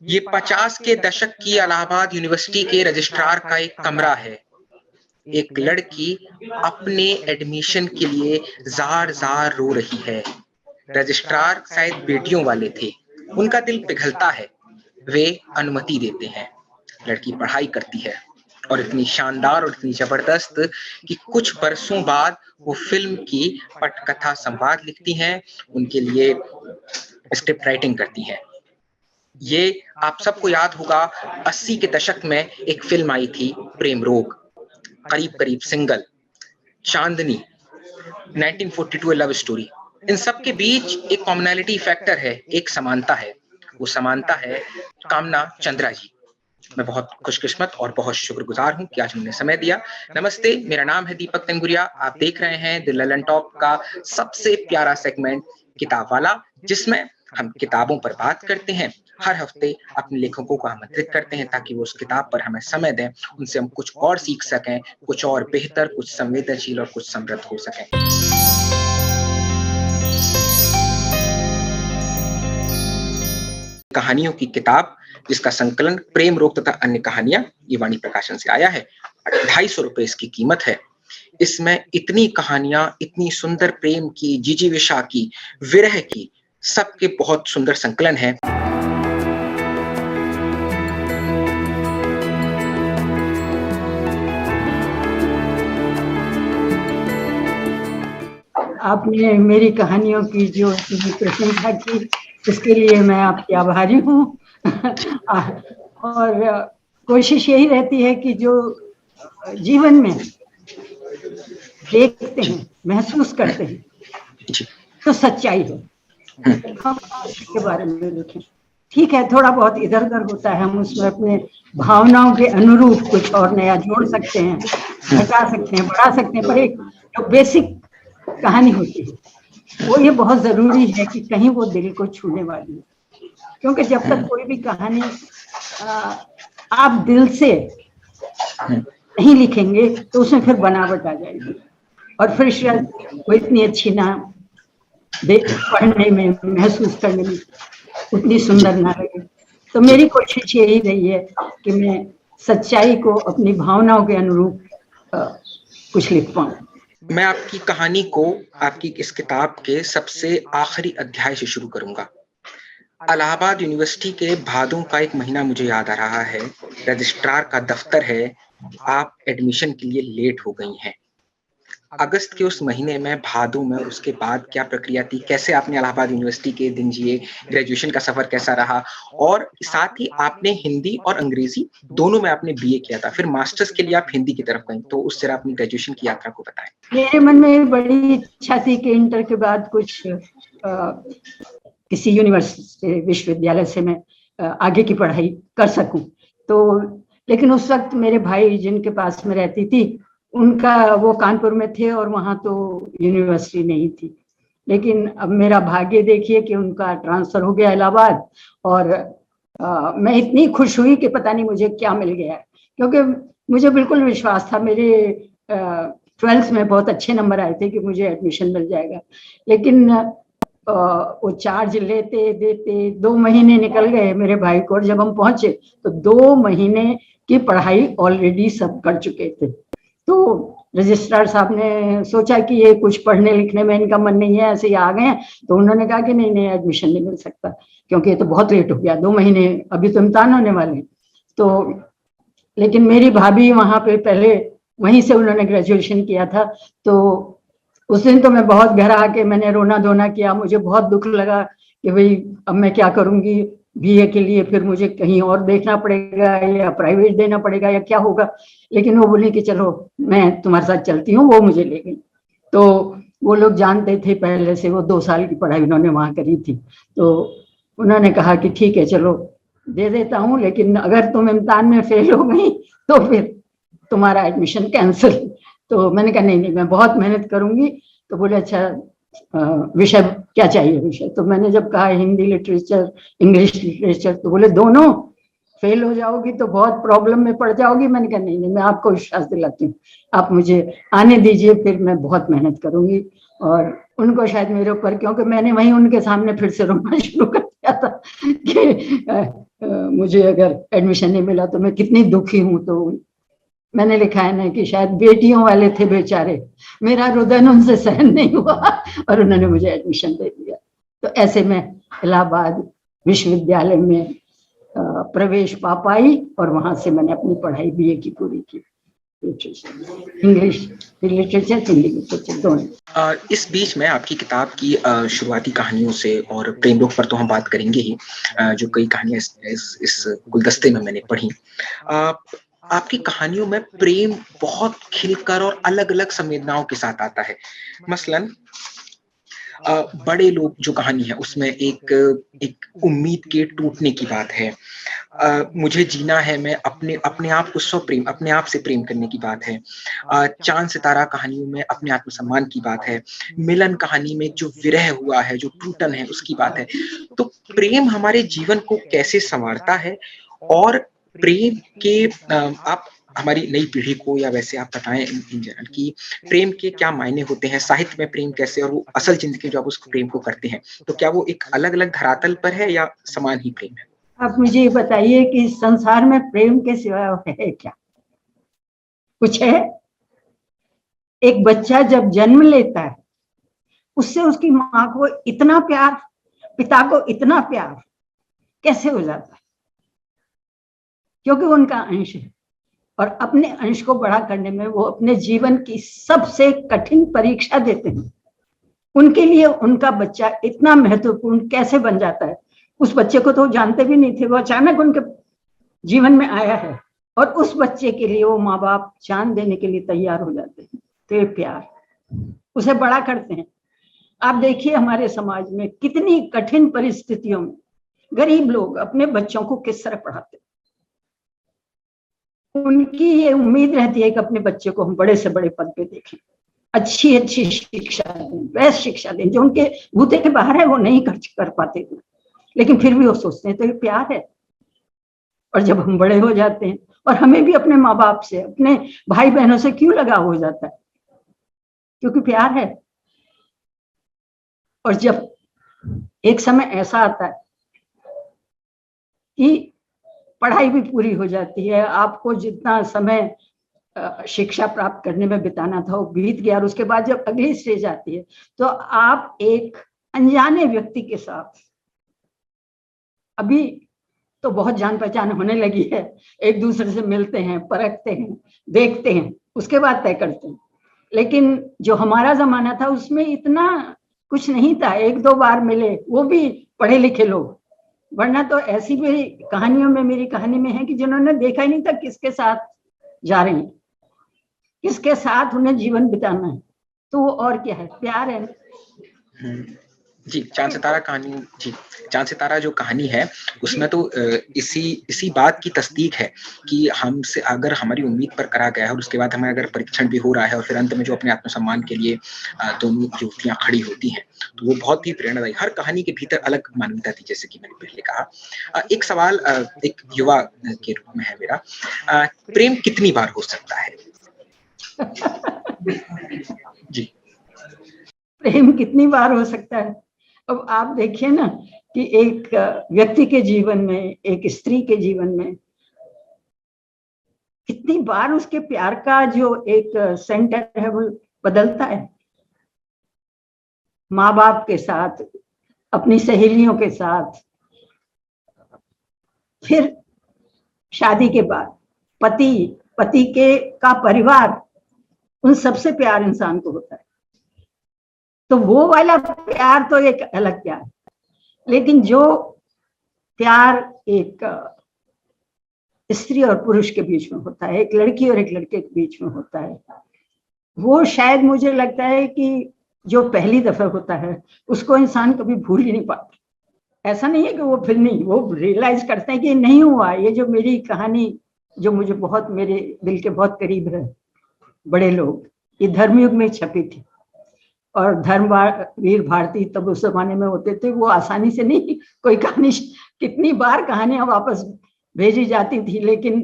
ये 50 के दशक की इलाहाबाद यूनिवर्सिटी के रजिस्ट्रार का एक कमरा है। एक लड़की अपने एडमिशन के लिए जार-जार रो रही है। रजिस्ट्रार शायद बेटियों वाले थे। उनका दिल पिघलता है। वे अनुमति देते हैं। लड़की पढ़ाई करती है और इतनी शानदार और इतनी जबरदस्त कि कुछ बरसों बाद वो फिल्म की पटकथा संवाद लिखती हैं, उनके लिए स्क्रिप्ट राइटिंग करती हैं। ये आप सबको याद होगा 80 के दशक में एक फिल्म आई थी प्रेम रोग, करीब-करीब सिंगल, चांदनी, 1942 लव स्टोरी। इन सब के बीच एक कॉमनैलिटी फैक्टर है, एक समानता है। वो समानता है कामना चंद्रा जी। मैं बहुत खुशकिस्मत और बहुत शुक्रगुजार हूँ कि आज उन्होंने समय दिया। नमस्ते, मेरा नाम है दीपक तंगुरिया। आप देख रहे हैं द ललन टॉक का सबसे प्यारा सेगमेंट किताब वाला, जिसमें हम किताबों पर बात करते हैं। हर हफ्ते अपने लेखकों को आमंत्रित करते हैं ताकि वो उस किताब पर हमें समय दें, उनसे हम कुछ और सीख सकें, कुछ और बेहतर, कुछ संवेदनशील और कुछ समृद्ध हो सकें। कहानियों की किताब जिसका संकलन प्रेम रोग तथा अन्य कहानियां, ये वाणी प्रकाशन से आया है। 250 रुपए इसकी कीमत है। इसमें इतनी कहानियां, इतनी सुंदर प्रेम की, जिजीविषा की, विरह की, सबके बहुत सुंदर संकलन है। आपने मेरी कहानियों की जो प्रशंसा की, इसके लिए मैं आपकी आभारी हूँ। और कोशिश यही रहती है कि जो जीवन में देखते हैं, महसूस करते हैं, तो सच्चाई है, हम उसके बारे में लिखें। ठीक है, थोड़ा बहुत इधर उधर होता है, हम उसमें अपने भावनाओं के अनुरूप कुछ और नया जोड़ सकते हैं, घटा सकते हैं, बढ़ा सकते हैं, पर एक जो बेसिक कहानी होती है वो ये बहुत जरूरी है कि कहीं वो दिल को छूने वाली है। क्योंकि जब तक कोई भी कहानी आप दिल से नहीं लिखेंगे तो उसमें फिर बनावट आ जाएगी और फिर शायद वो इतनी अच्छी ना पढ़ने में, महसूस करने में उतनी सुंदर ना लगे। तो मेरी कोशिश यही रही है कि मैं सच्चाई को अपनी भावनाओं के अनुरूप कुछ लिख पाऊं। मैं आपकी कहानी को आपकी इस किताब के सबसे आखिरी अध्याय से शुरू करूंगा। इलाहाबाद यूनिवर्सिटी के भादों का एक महीना मुझे याद आ रहा है। रजिस्ट्रार का दफ्तर है। आप एडमिशन के लिए लेट हो गई हैं। अगस्त के उस महीने में, भादों में, और उसके बाद क्या प्रक्रिया थी? कैसे आपने इलाहाबाद यूनिवर्सिटी के दिन जिए? ग्रेजुएशन का सफर कैसा रहा? और साथ ही आपने हिंदी और अंग्रेजी दोनों में आपने बीए किया था, फिर मास्टर्स के लिए आप हिंदी की तरफ गई, तो उस तरह अपनी ग्रेजुएशन की यात्रा को बताएं। मेरे मन में बड़ी इच्छा थी कि इंटर के बाद कुछ किसी यूनिवर्सिटी, विश्वविद्यालय से मैं आगे की पढ़ाई कर सकूं। तो लेकिन उस वक्त मेरे भाई जिनके पास में रहती थी, उनका वो कानपुर में थे और वहाँ तो यूनिवर्सिटी नहीं थी। लेकिन अब मेरा भाग्य देखिए कि उनका ट्रांसफर हो गया इलाहाबाद, और मैं इतनी खुश हुई कि पता नहीं मुझे क्या मिल गया, क्योंकि मुझे बिल्कुल विश्वास था, मेरे 12th में बहुत अच्छे नंबर आए थे कि मुझे एडमिशन मिल जाएगा। लेकिन वो चार्ज लेते देते 2 महीने निकल गए मेरे भाई को, और जब हम पहुंचे तो 2 महीने की पढ़ाई ऑलरेडी सब कर चुके थे। तो रजिस्ट्रार साहब ने सोचा कि ये कुछ पढ़ने लिखने में इनका मन नहीं है, ऐसे ही आ गए हैं, तो उन्होंने कहा कि नहीं एडमिशन नहीं मिल सकता, क्योंकि ये तो बहुत लेट हो गया, 2 महीने अभी तो इम्तिहान होने वाले हैं। तो लेकिन मेरी भाभी वहां पे पहले वहीं से उन्होंने ग्रेजुएशन किया था, तो उस दिन तो मैं बहुत घर आके मैंने रोना धोना किया। मुझे बहुत दुख लगा कि भाई अब मैं क्या करूंगी बीए के लिए, फिर मुझे कहीं और देखना पड़ेगा या प्राइवेट देना पड़ेगा या क्या होगा। लेकिन वो बोली कि चलो मैं तुम्हारे साथ चलती हूँ, वो मुझे ले गई। तो वो लोग जानते थे पहले से, वो 2 साल की पढ़ाई उन्होंने वहां करी थी, तो उन्होंने कहा कि ठीक है चलो दे देता हूँ, लेकिन अगर तुम इम्तिहान में फेल हो गई तो फिर तुम्हारा एडमिशन कैंसिल। तो मैंने कहा नहीं मैं बहुत मेहनत करूंगी। तो बोले अच्छा विषय क्या चाहिए विषय? तो मैंने जब कहा हिंदी लिटरेचर, इंग्लिश लिटरेचर, तो बोले दोनों फेल हो जाओगी तो बहुत प्रॉब्लम में पड़ जाओगी। मैंने कहा नहीं मैं आपको विश्वास दिलाती हूँ, आप मुझे आने दीजिए, फिर मैं बहुत मेहनत करूंगी। और उनको शायद मेरे ऊपर, क्योंकि मैंने वहीं उनके सामने फिर से रोना शुरू कर दिया था कि मुझे अगर एडमिशन नहीं मिला तो मैं कितनी दुखी हूं। तो मैंने लिखा है ना कि शायद बेटियों वाले थे बेचारे, मेरा रुदन उनसे सहन नहीं हुआ और उन्होंने मुझे एडमिशन दे दिया। तो ऐसे में इलाहाबाद विश्वविद्यालय में प्रवेश पा पाई और वहां से मैंने अपनी पढ़ाई बीए की पूरी की, इंग्लिश लिटरेचर, हिंदी लिटरेचर दोनों। इस बीच में आपकी किताब की शुरुआती कहानियों से, और प्रेम रोग पर तो हम बात करेंगे ही, जो कई कहानियां इस गुलदस्ते में मैंने पढ़ी, आपकी कहानियों में प्रेम बहुत खिलकर और अलग-अलग संवेदनाओं के साथ आता है। मसलन बड़े लोग जो कहानी है उसमें एक उम्मीद के टूटने की बात है। मुझे जीना है, मैं अपने अपने आप को स्वप्रेम, अपने आप से प्रेम करने की बात है। चाँद सितारा कहानियों में अपने आत्मसम्मान की बात है। मिलन कहानी में जो विरह हुआ है, जो टूटन है, उसकी बात है। तो प्रेम हमारे जीवन को कैसे सँवारता है, और प्रेम के आप हमारी नई पीढ़ी को, या वैसे आप बताएँ इन जनरल कि प्रेम के क्या मायने होते हैं, साहित्य में प्रेम कैसे, और वो असल ज़िंदगी में जो आप उस प्रेम को करते हैं, तो क्या वो एक अलग-अलग धरातल पर है या समान ही प्रेम है? आप मुझे ये बताइए कि संसार में प्रेम के सिवा है क्या? कुछ है? एक बच्चा जब जन्म लेता है, उससे उसकी माँ को इतना प्यार, पिता को इतना प्यार कैसे हो जाता है? क्योंकि वो उनका अंश है, और अपने अंश को बड़ा करने में वो अपने जीवन की सबसे कठिन परीक्षा देते हैं। उनके लिए उनका बच्चा इतना महत्वपूर्ण कैसे बन जाता है, उस बच्चे को तो जानते भी नहीं थे, वो अचानक उनके जीवन में आया है, और उस बच्चे के लिए वो माँ बाप जान देने के लिए तैयार हो जाते हैं। तो ये प्यार, उसे बड़ा करते हैं। आप देखिए हमारे समाज में कितनी कठिन परिस्थितियों में गरीब लोग अपने बच्चों को किस तरह पढ़ाते हैं। उनकी ये उम्मीद रहती है कि अपने बच्चे को हम बड़े से बड़े पद पे देखें, अच्छी अच्छी शिक्षा दें, बेस्ट शिक्षा दें, जो उनके बूते के बाहर है वो नहीं खर्च कर पाते, लेकिन फिर भी वो सोचते हैं। तो ये प्यार है। और जब हम बड़े हो जाते हैं, और हमें भी अपने माँ बाप से, अपने भाई बहनों से क्यों लगाव हो जाता है? क्योंकि प्यार है। और जब एक समय ऐसा आता है कि पढ़ाई भी पूरी हो जाती है, आपको जितना समय शिक्षा प्राप्त करने में बिताना था वो बीत गया, और उसके बाद जब अगली स्टेज आती है तो आप एक अनजाने व्यक्ति के साथ, अभी तो बहुत जान पहचान होने लगी है, एक दूसरे से मिलते हैं, परखते हैं, देखते हैं, उसके बाद तय करते हैं। लेकिन जो हमारा जमाना था उसमें इतना कुछ नहीं था, एक दो बार मिले, वो भी पढ़े लिखे लोग, वरना तो ऐसी भी कहानियों में, मेरी कहानी में है कि जिन्होंने देखा ही नहीं था किसके साथ जा रही है, किसके साथ उन्हें जीवन बिताना है। तो वो और क्या है? प्यार है। जी, चाँद सितारा कहानी, जी, चाँद सितारा जो कहानी है उसमें तो इसी बात की तस्दीक है कि हमसे अगर हमारी उम्मीद पर करा गया है, और उसके बाद हमें अगर परीक्षण भी हो रहा है, और फिर अंत में जो अपने आत्मसम्मान के लिए दोनों युवतियाँ खड़ी होती हैं, तो वो बहुत ही प्रेरणादायी, हर कहानी के भीतर अलग मानवीयता थी, जैसे कि मैंने पहले कहा। एक सवाल एक युवा के रूप में है मेरा, प्रेम कितनी बार हो सकता है? जी। प्रेम कितनी बार हो सकता है? अब आप देखिए ना कि एक व्यक्ति के जीवन में, एक स्त्री के जीवन में कितनी बार उसके प्यार का जो एक सेंटर है वो बदलता है। माँ बाप के साथ, अपनी सहेलियों के साथ, फिर शादी के बाद पति के का परिवार, उन सबसे प्यार इंसान को होता है। तो वो वाला प्यार तो एक अलग प्यार, लेकिन जो प्यार एक स्त्री और पुरुष के बीच में होता है, एक लड़की और एक लड़के के बीच में होता है, वो शायद मुझे लगता है कि जो पहली दफा होता है उसको इंसान कभी भूल ही नहीं पाता। ऐसा नहीं है कि वो फिर नहीं, वो रियलाइज करते हैं कि नहीं हुआ। ये जो मेरी कहानी, जो मुझे बहुत, मेरे दिल के बहुत करीब है, बड़े लोग, ये धर्मयुग में छपी थी, और धर्मवीर भारती तब उस जमाने में होते थे, वो आसानी से नहीं कोई कहानी, कितनी बार कहानियां वापस भेजी जाती थी, लेकिन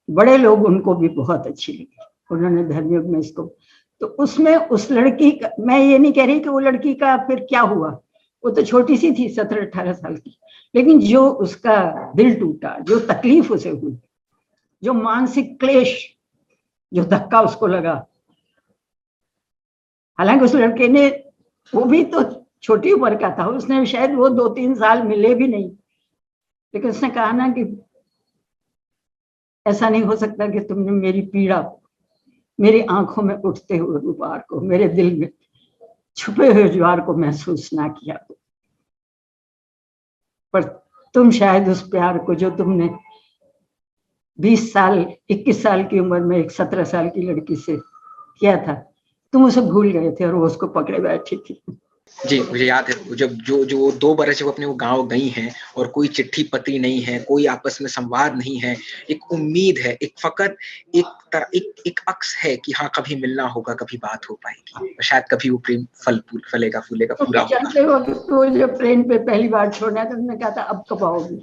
बड़े लोग, उनको भी बहुत अच्छी लगी, उन्होंने धर्मयुग में इसको। तो उसमें उस लड़की का, मैं ये नहीं कह रही कि वो लड़की का फिर क्या हुआ, वो तो छोटी सी थी, 17-18 साल की, लेकिन जो उसका दिल टूटा, जो तकलीफ उसे हुई, जो मानसिक क्लेश, जो धक्का उसको लगा। हालांकि उस लड़के ने, वो भी तो छोटी उम्र का था, उसने शायद वो 2-3 साल मिले भी नहीं, लेकिन उसने कहा ना कि ऐसा नहीं हो सकता कि तुमने मेरी पीड़ा, मेरी आंखों में उठते हुए गुबार को, मेरे दिल में छुपे हुए ज्वार को महसूस ना किया। पर तुम शायद उस प्यार को जो तुमने 20 साल 21 साल की उम्र में एक 17 साल की लड़की से किया था, तुम उसे भूल गए थे और वो उसको पकड़े बैठी थी। जी, मुझे याद है जब जो 2 बरस जब अपने वो गाँव गई हैं और कोई चिट्ठी पत्री नहीं है, कोई आपस में संवाद नहीं है, एक उम्मीद है, एक फ़क़त एक अक्स है कि हाँ, कभी मिलना होगा, कभी बात हो पाएगी, शायद कभी वो प्रेम फलेगा, फूलेगा, तो पूरा होगा। जानते हो कि तो जब ट्रेन पे पहली बार छोड़ना था, उसने कहा था अब कब आओगी,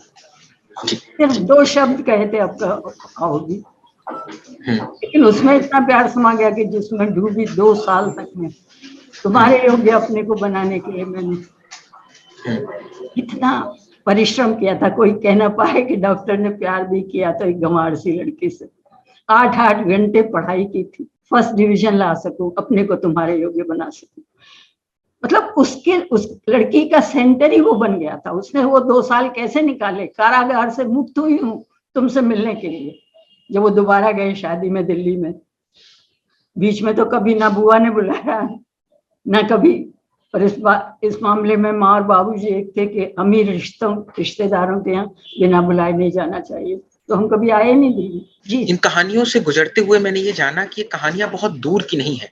जी, सिर्फ 2 शब्द कहे थे, अब कब आओगी। हुँ, लेकिन उसमें इतना प्यार समा गया कि जिसमें डूबी 2 साल तक में तुम्हारे योग्य अपने को बनाने के लिए मैंने इतना परिश्रम किया था। कोई कह ना पाए कि डॉक्टर ने प्यार भी किया तो एक गंवार सी लड़की से। 8-8 घंटे पढ़ाई की थी, फर्स्ट डिवीजन ला सकूं, अपने को तुम्हारे योग्य बना सकूं। मतलब उस लड़की का सेंटर ही वो बन गया था। उसने वो 2 साल कैसे निकाले, कारागार से मुक्त हुई हूँ तुमसे मिलने के लिए। जब वो दोबारा गए शादी में दिल्ली में, बीच में तो कभी ना बुआ ने बुलाया ना कभी, पर इस मामले में माँ और बाबूजी एक थे कि अमीर रिश्तेदारों के यहाँ बिना बुलाए नहीं जाना चाहिए, तो हम कभी आए नहीं दिल्ली। जी, इन कहानियों से गुजरते हुए मैंने ये जाना कि ये कहानियाँ बहुत दूर की नहीं हैं।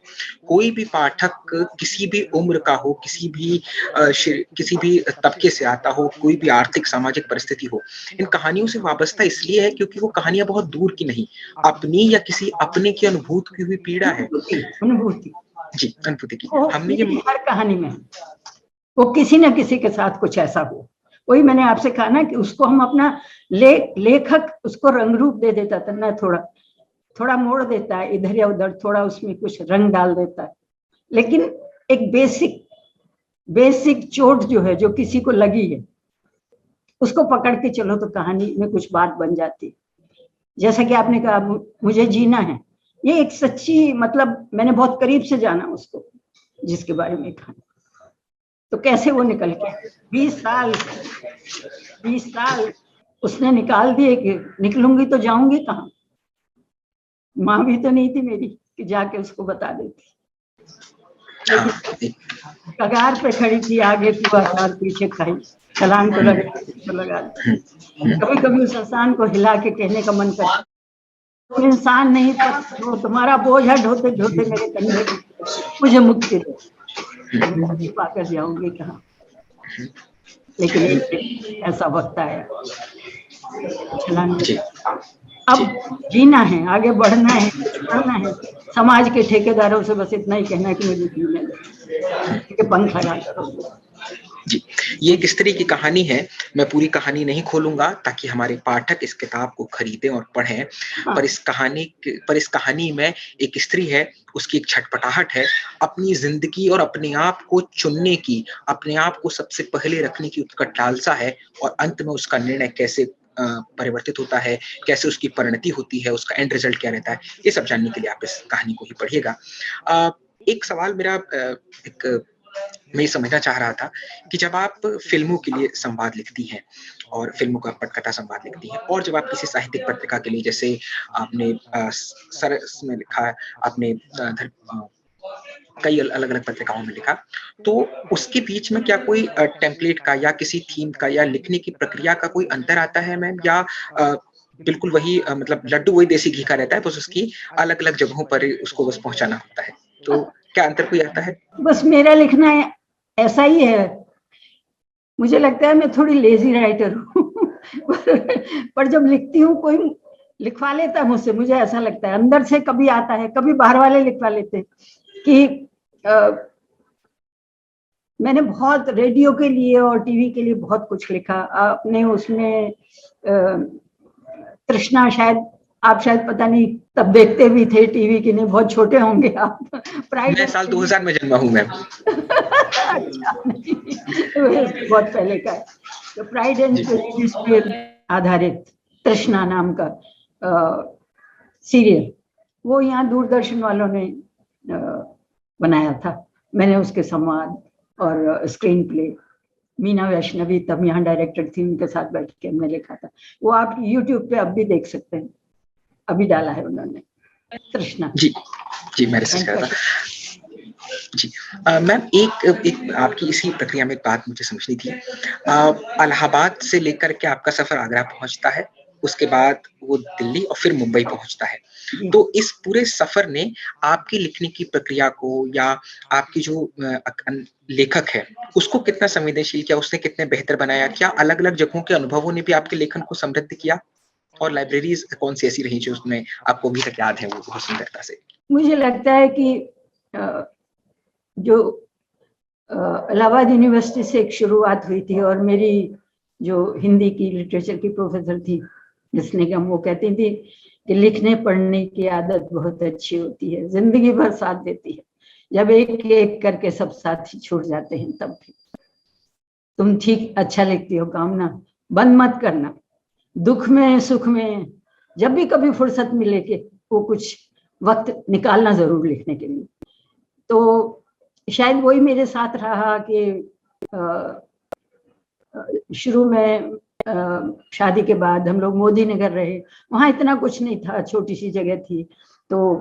कोई भी पाठक किसी भी उम्र का हो, किसी भी तबके से आता हो, कोई भी आर्थिक सामाजिक परिस्थिति हो, इन कहानियों से वाबस्ता इसलिए है क्योंकि वो कहानियाँ बहुत दूर की नहीं, अपनी या किसी अपने की अनुभूत की हुई पीड़ा है। अनुभूति जी, अनुभूति की। वो हमने ये मेरी हर कहानी में, वो किसी न किसी के साथ कुछ ऐसा हो। वही मैंने आपसे कहा ना कि उसको हम अपना लेखक उसको रंग रूप दे देता था ना, थोड़ा मोड़ देता है इधर या उधर, थोड़ा उसमें कुछ रंग डाल देता है, लेकिन एक बेसिक चोट जो है, जो किसी को लगी है, उसको पकड़ के चलो तो कहानी में कुछ बात बन जाती है। जैसा कि आपने कहा मुझे जीना है, ये एक सच्ची, मतलब मैंने बहुत करीब से जाना उसको, जिसके बारे में कहा, तो कैसे वो निकल के 20 साल उसने निकाल दिए कि निकलूंगी तो जाऊंगी कहाँ। माँ भी तो नहीं थी मेरी कि जाके उसको बता देती, लेकिन कगार पे खड़ी थी, आगे कुआ चार पीछे खाई, छलांग तो लगा। कभी कभी उस इंसान को हिला के कहने का मन करता, तुम इंसान नहीं तो तुम्हारा बोझ है ढोते ढोते मेरे कंधे पे, मुझे मुक्ति दो, पाकर जाऊंगी कहाँ। लेकिन एक ऐसा वक्त आया, छलांग अब जीना है, आगे बढ़ना है, बढ़ना है। समाज के ठेकेदारों से बस इतना ही कहना है कि मुझे जीने दो, पंख लगा करो। जी, ये एक स्त्री की कहानी है। मैं पूरी कहानी नहीं खोलूँगा ताकि हमारे पाठक इस किताब को खरीदें और पढ़ें। हाँ। पर इस कहानी में एक स्त्री है, उसकी एक छटपटाहट है, अपनी ज़िंदगी और अपने आप को चुनने की, अपने आप को सबसे पहले रखने की उत्कट लालसा है और अंत में उसका निर्णय कैसे परिवर्तित होता है, कैसे उसकी परिणति होती है, उसका एंड रिज़ल्ट क्या रहता है, ये सब जानने के लिए आप इस कहानी को ही पढ़िएगा। एक सवाल मेरा मैं ये समझना चाह रहा था कि जब आप फ़िल्मों के लिए संवाद लिखती हैं और फ़िल्मों का पटकथा संवाद लिखती हैं और जब आप किसी साहित्यिक पत्रिका के लिए, जैसे आपने सरस में लिखा है, आपने कई अलग-अलग पत्रिकाओं में लिखा, तो उसके बीच में क्या कोई टेम्पलेट का या किसी थीम का या लिखने की प्रक्रिया का कोई अंतर आता है मैम, या बिल्कुल वही मतलब लड्डू वही देसी घी का रहता है, बस उसकी अलग-अलग जगहों पर उसको बस पहुँचाना होता है? तो क्या अंतर कोई आता है? बस मेरा लिखना ऐसा ही है। मुझे लगता है मैं थोड़ी लेजी राइटर हूँ पर जब लिखती हूँ कोई लिखवा लेता है मुझसे, मुझे ऐसा लगता है अंदर से, कभी आता है, कभी बाहर वाले लिखवा लेते हैं कि मैंने बहुत रेडियो के लिए और टीवी के लिए बहुत कुछ लिखा। आपने उसमें तृष्णा, आप शायद पता नहीं तब देखते भी थे टीवी की, नहीं बहुत छोटे होंगे आप। मैं साल 2000 में जन्मा हूँ मैम। अच्छा, नहीं, बहुत पहले का है। तो प्राइड एंड प्रेजुडिस पे आधारित तृष्णा नाम का सीरियल, वो यहाँ दूरदर्शन वालों ने बनाया था। मैंने उसके संवाद और स्क्रीन प्ले, मीना वैष्णवी तब यहाँ डायरेक्टर थी, उनके साथ बैठ के हमने लिखा था। वो आप YouTube पे अब भी देख सकते हैं, अभी डाला है उन्होंने, तृष्णा। जी जी, मैं रिसर्च कर रहा था जी। मैम, एक आपकी इसी प्रक्रिया में एक बात मुझे समझनी थी। इलाहाबाद से लेकर के आपका सफर आगरा पहुंचता है, उसके बाद वो दिल्ली और फिर मुंबई पहुंचता है। तो इस पूरे सफर ने आपकी लिखने की प्रक्रिया को या आपकी जो लेखक है उसको कितना संवेदनशील किया, उसने कितने बेहतर बनाया? क्या अलग-अलग जगहों के अनुभवों ने भी आपके लेखन को समृद्ध किया? और लाइब्रेरीज कौन सी ऐसी रही जो उसमें आपको अभी तक याद है वो सुंदरता से? मुझे लगता है कि जो इलाहाबाद यूनिवर्सिटी से एक शुरुआत हुई थी, और मेरी जो हिंदी की लिटरेचर की प्रोफेसर थी निस्निगम, वो कहती थी कि लिखने पढ़ने की आदत बहुत अच्छी होती है, जिंदगी भर साथ देती है। जब एक एक करके सब साथी छूट जाते हैं तब भी तुम ठीक अच्छा लिखती हो, कामना बंद मत करना, दुख में सुख में जब भी कभी फुर्सत मिले कि वो कुछ वक्त निकालना जरूर लिखने के लिए। तो शायद वही मेरे साथ रहा कि शुरू में शादी के बाद हम लोग मोदी नगर रहे, वहाँ इतना कुछ नहीं था, छोटी सी जगह थी, तो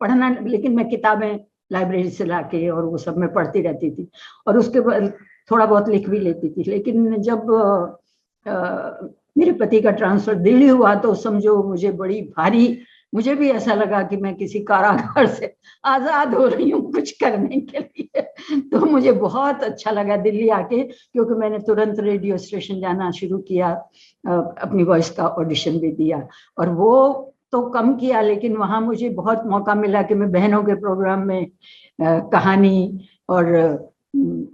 पढ़ना, लेकिन मैं किताबें लाइब्रेरी से लाके और वो सब मैं पढ़ती रहती थी, और उसके बाद थोड़ा बहुत लिख भी लेती थी। लेकिन जब मेरे पति का ट्रांसफर दिल्ली हुआ तो समझो मुझे बड़ी भारी, मुझे भी ऐसा लगा कि मैं किसी कारागार से आजाद हो रही हूँ कुछ करने के लिए। तो मुझे बहुत अच्छा लगा दिल्ली आके, क्योंकि मैंने तुरंत रेडियो स्टेशन जाना शुरू किया, अपनी वॉइस का ऑडिशन भी दिया, और वो तो कम किया, लेकिन वहाँ मुझे बहुत मौका मिला कि मैं बहनों के प्रोग्राम में कहानी और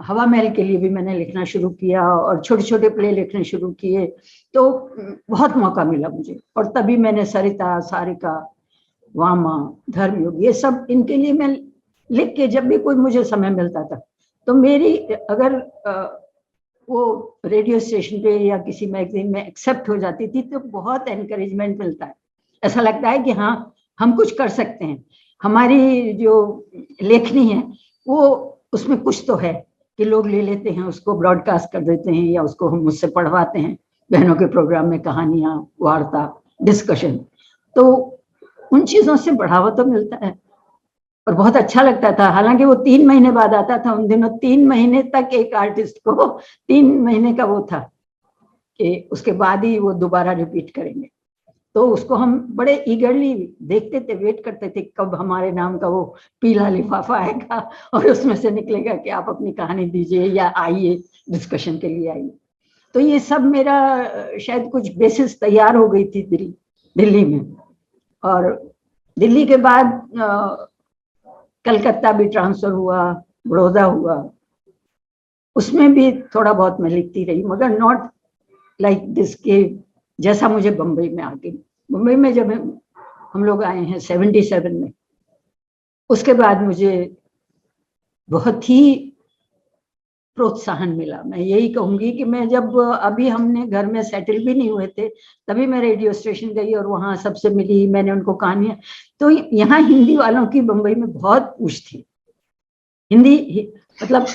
हवा महल के लिए भी मैंने लिखना शुरू किया, और छोटे छोटे प्ले लिखने शुरू किए। तो बहुत मौका मिला मुझे, और तभी मैंने सरिता, सारिका, वामा, धर्मयुग, ये सब इनके लिए मैं लिख के जब भी कोई मुझे समय मिलता था, तो मेरी अगर वो रेडियो स्टेशन पे या किसी मैगजीन में एक्सेप्ट हो जाती थी तो बहुत एनकरेजमेंट मिलता है। ऐसा लगता है कि हाँ, हम कुछ कर सकते हैं, हमारी जो लेखनी है वो उसमें कुछ तो है, कि लोग ले लेते हैं उसको, ब्रॉडकास्ट कर देते हैं, या उसको हम मुझसे पढ़वाते हैं बहनों के प्रोग्राम में, कहानियां, वार्ता, डिस्कशन। तो उन चीजों से बढ़ावा तो मिलता है और बहुत अच्छा लगता था। हालांकि वो 3 महीने बाद आता था, उन दिनों 3 महीने तक एक आर्टिस्ट को 3 महीने का वो था कि उसके बाद ही वो दोबारा रिपीट करेंगे। तो उसको हम बड़े ईगरली देखते थे, वेट करते थे कब हमारे नाम का वो पीला लिफाफा आएगा और उसमें से निकलेगा कि आप अपनी कहानी दीजिए या आइए डिस्कशन के लिए आइए। तो ये सब मेरा शायद कुछ बेसिस तैयार हो गई थी दिल्ली में। और दिल्ली के बाद कलकत्ता भी ट्रांसफर हुआ, बड़ौदा हुआ, उसमें भी थोड़ा बहुत मैं लिखती रही, मगर नॉट लाइक दिस के जैसा मुझे बम्बई में आके। मुंबई में जब हम लोग आए हैं 77 में, उसके बाद मुझे बहुत ही प्रोत्साहन मिला। मैं यही कहूंगी कि मैं जब अभी हमने घर में सेटल भी नहीं हुए थे तभी मैं रेडियो स्टेशन गई और वहां सबसे मिली, मैंने उनको कहानियां, तो यहाँ हिंदी वालों की बम्बई में बहुत पूछ थी। हिंदी मतलब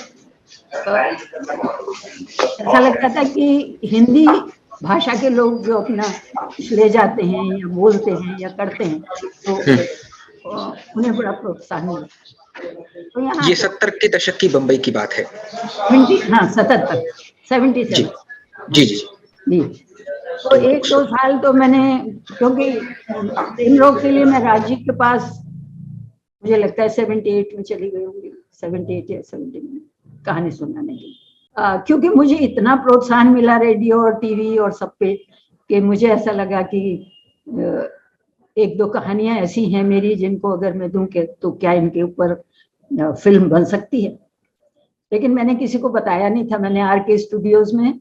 ऐसा लगता था कि हिंदी भाषा के लोग जो अपना ले जाते हैं या बोलते हैं या करते हैं तो उन्हें बड़ा प्रोत्साहन मिला। तो यहाँ ये 70 के दशक की बम्बई की बात है। 77 जी जी जी जी। तो 1-2 साल तो मैंने, क्योंकि प्रेमरोग के लिए मैं राजीव के पास मुझे लगता है 78 में चली गई होंगी, 78 या 70 में कहानी सुनाने के लिए, क्योंकि मुझे इतना प्रोत्साहन मिला रेडियो और टीवी और सब पे कि मुझे ऐसा लगा कि 1-2 कहानियां ऐसी हैं मेरी जिनको अगर मैं दूं तो क्या इनके ऊपर फिल्म बन सकती है। लेकिन मैंने किसी को बताया नहीं था। मैंने RK स्टूडियोज में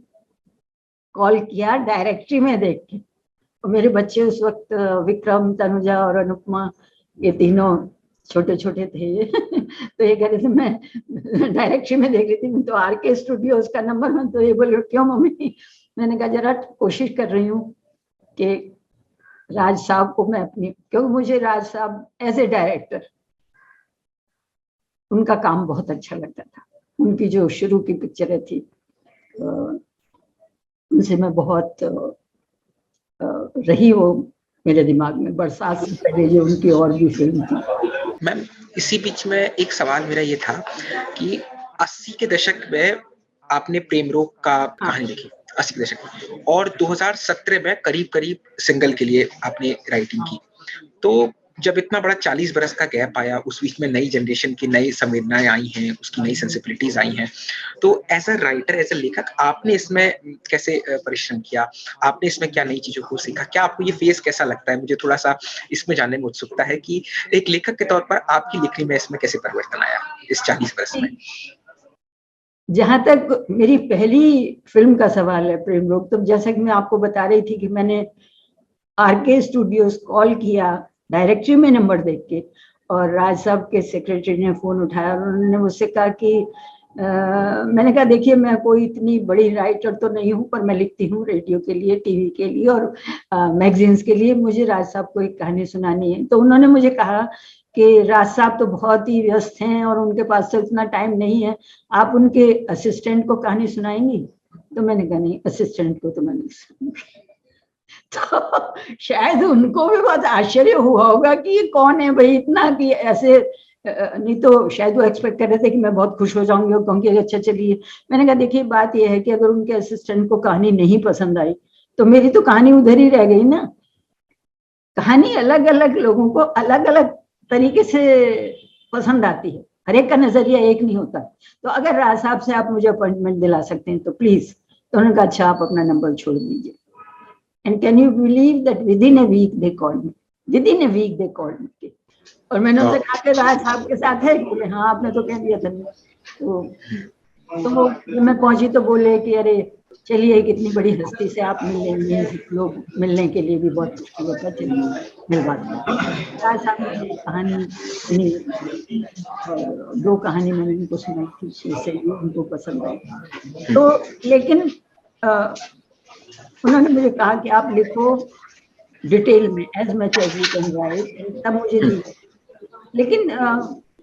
कॉल किया डायरेक्टरी में देख के, और मेरे बच्चे उस वक्त विक्रम, तनुजा और अनुपमा, ये तीनों छोटे छोटे थे ये तो ये कह रहे थे, मैं डायरेक्टरी में देख रही थी, तो RK स्टूडियोज का नंबर, में तो ये बोले क्यों मम्मी? मैंने कहा जरा कोशिश कर रही हूँ कि राज साहब को मैं अपनी, क्योंकि मुझे राज साहब एज ए डायरेक्टर उनका काम बहुत अच्छा लगता था। उनकी जो शुरू की पिक्चरें थी उनसे मैं बहुत रही वो मेरे दिमाग में। बरसात से पहले जो उनकी और भी फिल्म थी। मैम इसी बीच में एक सवाल मेरा ये था कि 80 के दशक में आपने प्रेम रोग का कहानी लिखी, 80 के दशक में, और 2017 में करीब करीब सिंगल के लिए आपने राइटिंग की। तो जब इतना बड़ा 40 बरस का गैप आया, उस बीच में नई जनरेशन की नई संवेदनाएं आई हैं, उसकी नई सेंसिबिलिटीज आई हैं, तो as a writer, as a लेखक, आपने इसमें कैसे परिश्रम किया? आपने इसमें क्या नई चीजों को सीखा? क्या आपको ये फेज कैसा लगता है? मुझे थोड़ा सा इसमें जानने में उत्सुकता है कि एक लेखक के तौर पर आपकी लिखनी में इसमें कैसे परिवर्तन आया इस 40 बरस में? जहां तक मेरी पहली फिल्म का सवाल है, प्रेम रोग, तो जैसा कि मैं आपको बता रही थी कि मैंने RK स्टूडियोज कॉल किया डायरेक्टरी में नंबर देख के, और राज साहब के सेक्रेटरी ने फोन उठाया और उन्होंने मुझसे कहा कि मैंने कहा देखिए मैं कोई इतनी बड़ी राइटर तो नहीं हूँ, पर मैं लिखती हूँ रेडियो के लिए, टीवी के लिए और मैगजीन्स के लिए, मुझे राज साहब को एक कहानी सुनानी है। तो उन्होंने मुझे कहा कि राज साहब तो बहुत ही व्यस्त हैं और उनके पास तो इतना टाइम नहीं है, आप उनके असिस्टेंट को कहानी सुनाएंगी? तो मैंने कहा नहीं, असिस्टेंट को तो मैं नहीं सुनाऊंगी। तो शायद उनको भी बहुत आश्चर्य हुआ होगा कि ये कौन है भाई इतना, कि ऐसे, नहीं तो शायद वो एक्सपेक्ट कर रहे थे कि मैं बहुत खुश हो जाऊंगी और कहूंगी अच्छा चलिए। मैंने कहा देखिए बात यह है कि अगर उनके असिस्टेंट को कहानी नहीं पसंद आई तो मेरी तो कहानी उधर ही रह गई ना। कहानी अलग अलग लोगों को अलग अलग तरीके से पसंद आती है, हर एक का नजरिया एक नहीं होता। तो अगर राज साहब से आप मुझे अपॉइंटमेंट दिला सकते हैं तो प्लीज। तो उन्होंने कहा अच्छा आप अपना नंबर छोड़ दीजिए। And can you believe that within a week they called me? Within a week they called me. और मैंने उनसे कहा कि राज साहब के साथ है? बोले हाँ आपने तो कह दिया था। तो मैं पहुंची तो बोले कि अरे चलिए एक इतनी बड़ी हस्ती से आप मिल लेंगे, लोग मिलने के लिए भी बहुत मुश्किल होता, चलिए मिलवाते। राज साहब ने कहानी सुनी, 2 कहानी मैंने उनको सुनाई थी, से उनको पसंद आई। तो लेकिन उन्होंने मुझे कहा कि आप लिखो डिटेल में, as much as you can write, तब मुझे दी। लेकिन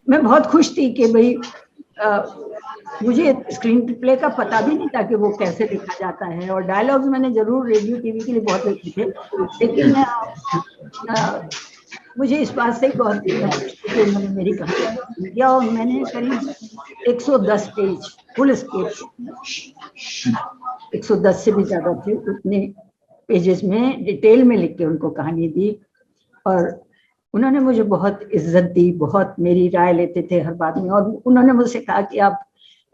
मैं बहुत खुश थी कि भाई मुझे स्क्रीन प्ले का पता भी नहीं था कि वो कैसे लिखा जाता है, और डायलॉग्स मैंने जरूर रेडियो टीवी के लिए बहुत लिखे थे, लेकिन मुझे इस बात से बहुत उन्होंने मेरी कहानी दिया और मैंने करीब 110 पेज फुल स्केप, 110 से भी ज्यादा थे, उतने पेजेस में डिटेल में लिख के उनको कहानी दी। और उन्होंने मुझे बहुत इज्जत दी, बहुत मेरी राय लेते थे हर बात में, और उन्होंने मुझसे कहा कि आप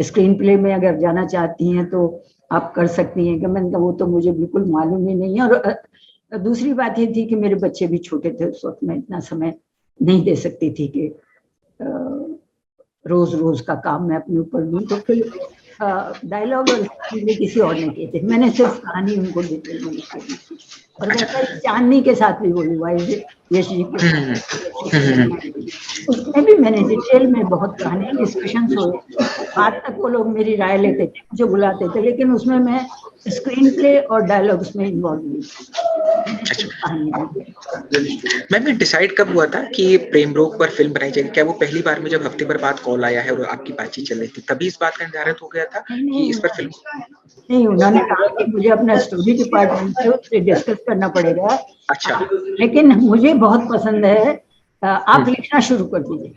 स्क्रीन प्ले में अगर जाना चाहती हैं तो आप कर सकती हैं। कि मैंने कहा वो तो मुझे बिल्कुल मालूम ही नहीं है, और दूसरी बात ये थी कि मेरे बच्चे भी छोटे थे उस वक्त, मैं इतना समय नहीं दे सकती थी कि रोज रोज का काम मैं अपने ऊपर लूँ। तो फिर डायलॉग और किसी और ने किए थे, मैंने सिर्फ कहानी उनको डिटेल में लिखी थी। और वैसा चांदनी के साथ भी बोली हुआ है यश जी के, उसमें भी मैंने डिटेल में बहुत कहानी, डिस्कशंस हुए, बात तक वो लोग मेरी राय लेते थे, मुझे बुलाते थे, लेकिन उसमें मैं स्क्रीन प्ले और डायलॉग्स में इन्वॉल्व हुई। मैम डिसाइड कब हुआ था कि प्रेम रोग पर फिल्म बनाई जाएगी? क्या वो पहली बार में जब हफ्ते भर बाद कॉल आया है और आपकी बातचीत चल रही थी तभी इस बात का निर्धारित हो गया था कि इस पर फिल्म? नहीं, उन्होंने कहा कि मुझे अपना स्टोरी डिपार्टमेंट से उससे डिस्कस करना पड़ेगा। अच्छा। लेकिन मुझे बहुत पसंद है, आप लिखना शुरू कर दीजिए।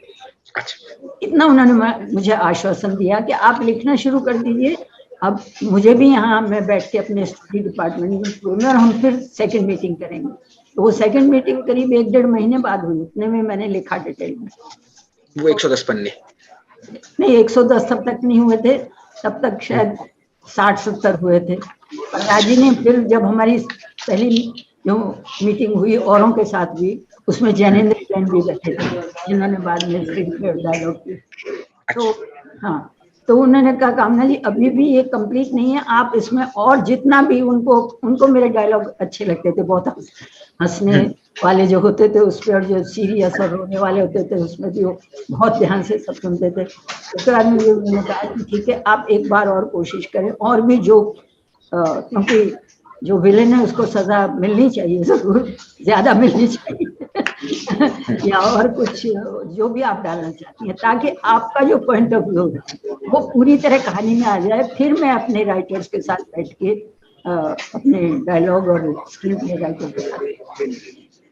अच्छा। इतना उन्होंने मुझे आश्वासन दिया कि आप लिखना शुरू कर दीजिए। अब मुझे भी यहाँ मैं बैठ के अपने स्टोरी डिपार्टमेंट में, और हम फिर सेकंड मीटिंग करेंगे। तो वो सेकंड मीटिंग करीब 1-1.5 महीने बाद हुई, उतने में मैंने लिखा डिटेल में। वो 110 पन्ने नहीं, 110 तब तक नहीं हुए थे, तब तक शायद 60-70 हुए थे। और राजी ने फिर जब हमारी पहली जो मीटिंग हुई औरों के साथ भी, उसमें जैनेंद्र जैन भी बैठे थे जिन्होंने बाद में स्क्रीन प्ले डायलॉग किए। तो हाँ, तो उन्होंने कहा कामना जी अभी भी ये कंप्लीट नहीं है, आप इसमें और जितना भी, उनको मेरे डायलॉग अच्छे लगते थे, बहुत हंसने वाले जो होते थे उस पर, और जो सीरियस और रोने वाले होते थे उसमें भी वो बहुत ध्यान से सब सुनते थे। उसके बाद मुझे उन्होंने कहा कि ठीक है, आप एक बार और कोशिश करें, और भी जो क्योंकि जो विलेन है उसको सजा मिलनी चाहिए, जरूर ज्यादा मिलनी चाहिए या और कुछ जो भी आप डालना चाहती हैं, ताकि आपका जो पॉइंट ऑफ व्यू है वो पूरी तरह कहानी में आ जाए। फिर मैं अपने राइटर्स के साथ बैठ के अपने डायलॉग और स्क्रीन प्ले राइटर के साथ,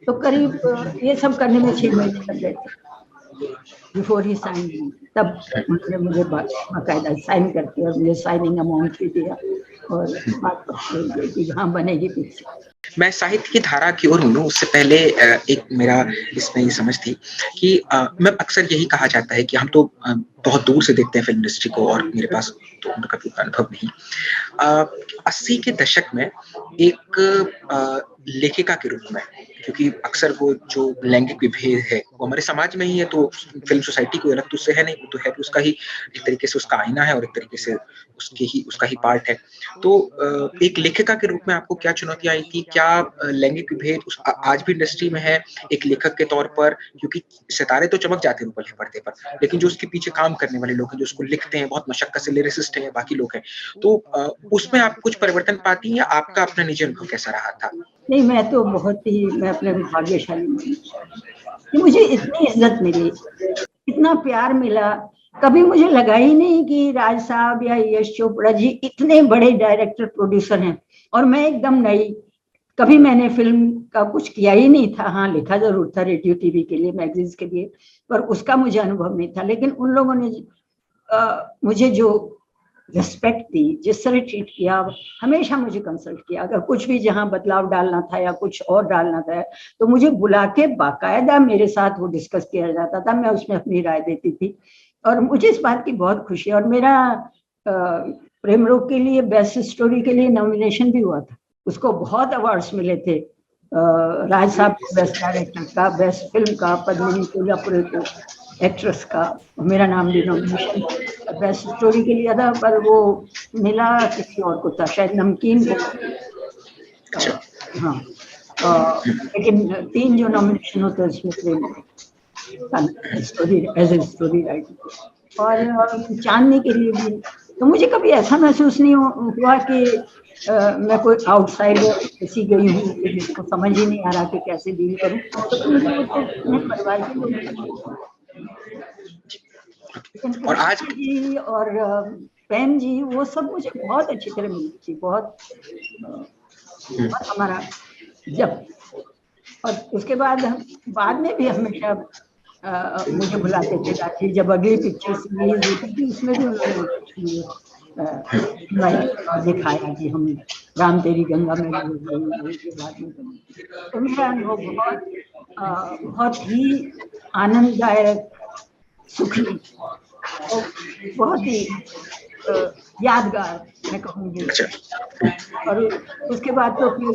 तो करीब ये सब करने में 6 महीने लग गए थे बिफोर ही साइन। तब उन्होंने मुझे बाकायदा साइन करके और मुझे साइनिंग अमाउंट भी दिया और बात कि हाँ बनेगी पिक्चर। मैं साहित्य की धारा की ओर मुड़ूं उससे पहले एक मेरा इसमें ये समझ थी कि मैं अक्सर यही कहा जाता है कि हम तो बहुत दूर से देखते हैं फिल्म इंडस्ट्री को, और मेरे पास तो उनका कोई अनुभव नहीं। 80 के दशक में एक लेखिका के रूप में, क्योंकि अक्सर वो जो लैंगिक विभेद है वो हमारे समाज में ही है, तो फिल्म सोसाइटी कोई अलग तो उससे है नहीं, वो तो है कि उसका ही एक तरीके से उसका आईना है और एक तरीके से उसका ही पार्ट है। तो एक लेखिका के रूप में आपको क्या चुनौतियां आई थी? क्या लैंगिक विभेद आज भी इंडस्ट्री में है एक लेखक के तौर पर? क्योंकि सितारे तो चमक जाते हैं ऊपर पर्दे पर, लेकिन जो उसके पीछे काम करने वाले लोग हैं, जो उसको लिखते हैं, बहुत मशक्कत से लिरिसिस्ट हैं, बाकी लोग हैं, तो उसमें आप कुछ परिवर्तन पाती हैं या आपका अपना निजी अनुभव कैसा रहा था? नहीं, मैं अपने भाग्यशाली कि मुझे इतनी इज्जत मिली, इतना प्यार मिला। कभी मुझे लगा ही नहीं कि राज साहब या यश चोपड़ा जी इतने बड़े डायरेक्टर प्रोड्यूसर हैं और मैं एकदम नई। कभी मैंने फिल्म का कुछ किया ही नहीं था, हाँ लिखा जरूर था रेडियो टीवी के लिए, मैगजीन्स के लिए, पर उसका मुझे अनुभव नहीं था। लेकिन उन लोगों ने मुझे जो रिस्पेक्ट दी, जिस तरह ट्रीट किया, हमेशा मुझे कंसल्ट किया। अगर कुछ भी जहां बदलाव डालना था या कुछ और डालना था तो मुझे बुला के बाकायदा मेरे साथ वो डिस्कस किया जाता था, मैं उसमें अपनी राय देती थी और मुझे इस बात की बहुत खुशी है। और मेरा प्रेम रोग के लिए बेस्ट स्टोरी के लिए नॉमिनेशन भी हुआ था, उसको बहुत अवार्ड्स मिले थे। राज साहब को बेस्ट डायरेक्टर का, बेस्ट फिल्म का, पद्मिनी कोल्हापुरे को एक्ट्रेस का, मेरा नाम भी नॉमिनेशन बेस्ट स्टोरी के लिए था, पर वो मिला किसी और को था, शायद नमकीन को। हाँ, लेकिन 3 जो नॉमिनेशन होते हैं उसमें Prem story as a story writer, और चांदनी के लिए भी। तो मुझे कभी ऐसा महसूस नहीं हुआ कि मैं कोई आउटसाइडर किसी गई हूँ कि जिसको समझ ही नहीं आ रहा कि कैसे डील करूँ, तो मुझे वो तो अपने परिवार के लोग। और आज जी और पैम जी वो सब मुझे बहुत अच्छी तरह मिली थी, बहुत हमारा जब, और उसके बाद में भी हमेशा मुझे बुलाते थे राखी, जब अगली पिक्चर रिलीज होती थी उसमें भी उन्होंने दिखाया कि हम राम तेरी गंगा में के बाद में। तो मेरा अनुभव बहुत ही आनंददायक, सुखी और बहुत ही यादगार मैं कहूँगी। और उसके बाद तो फिर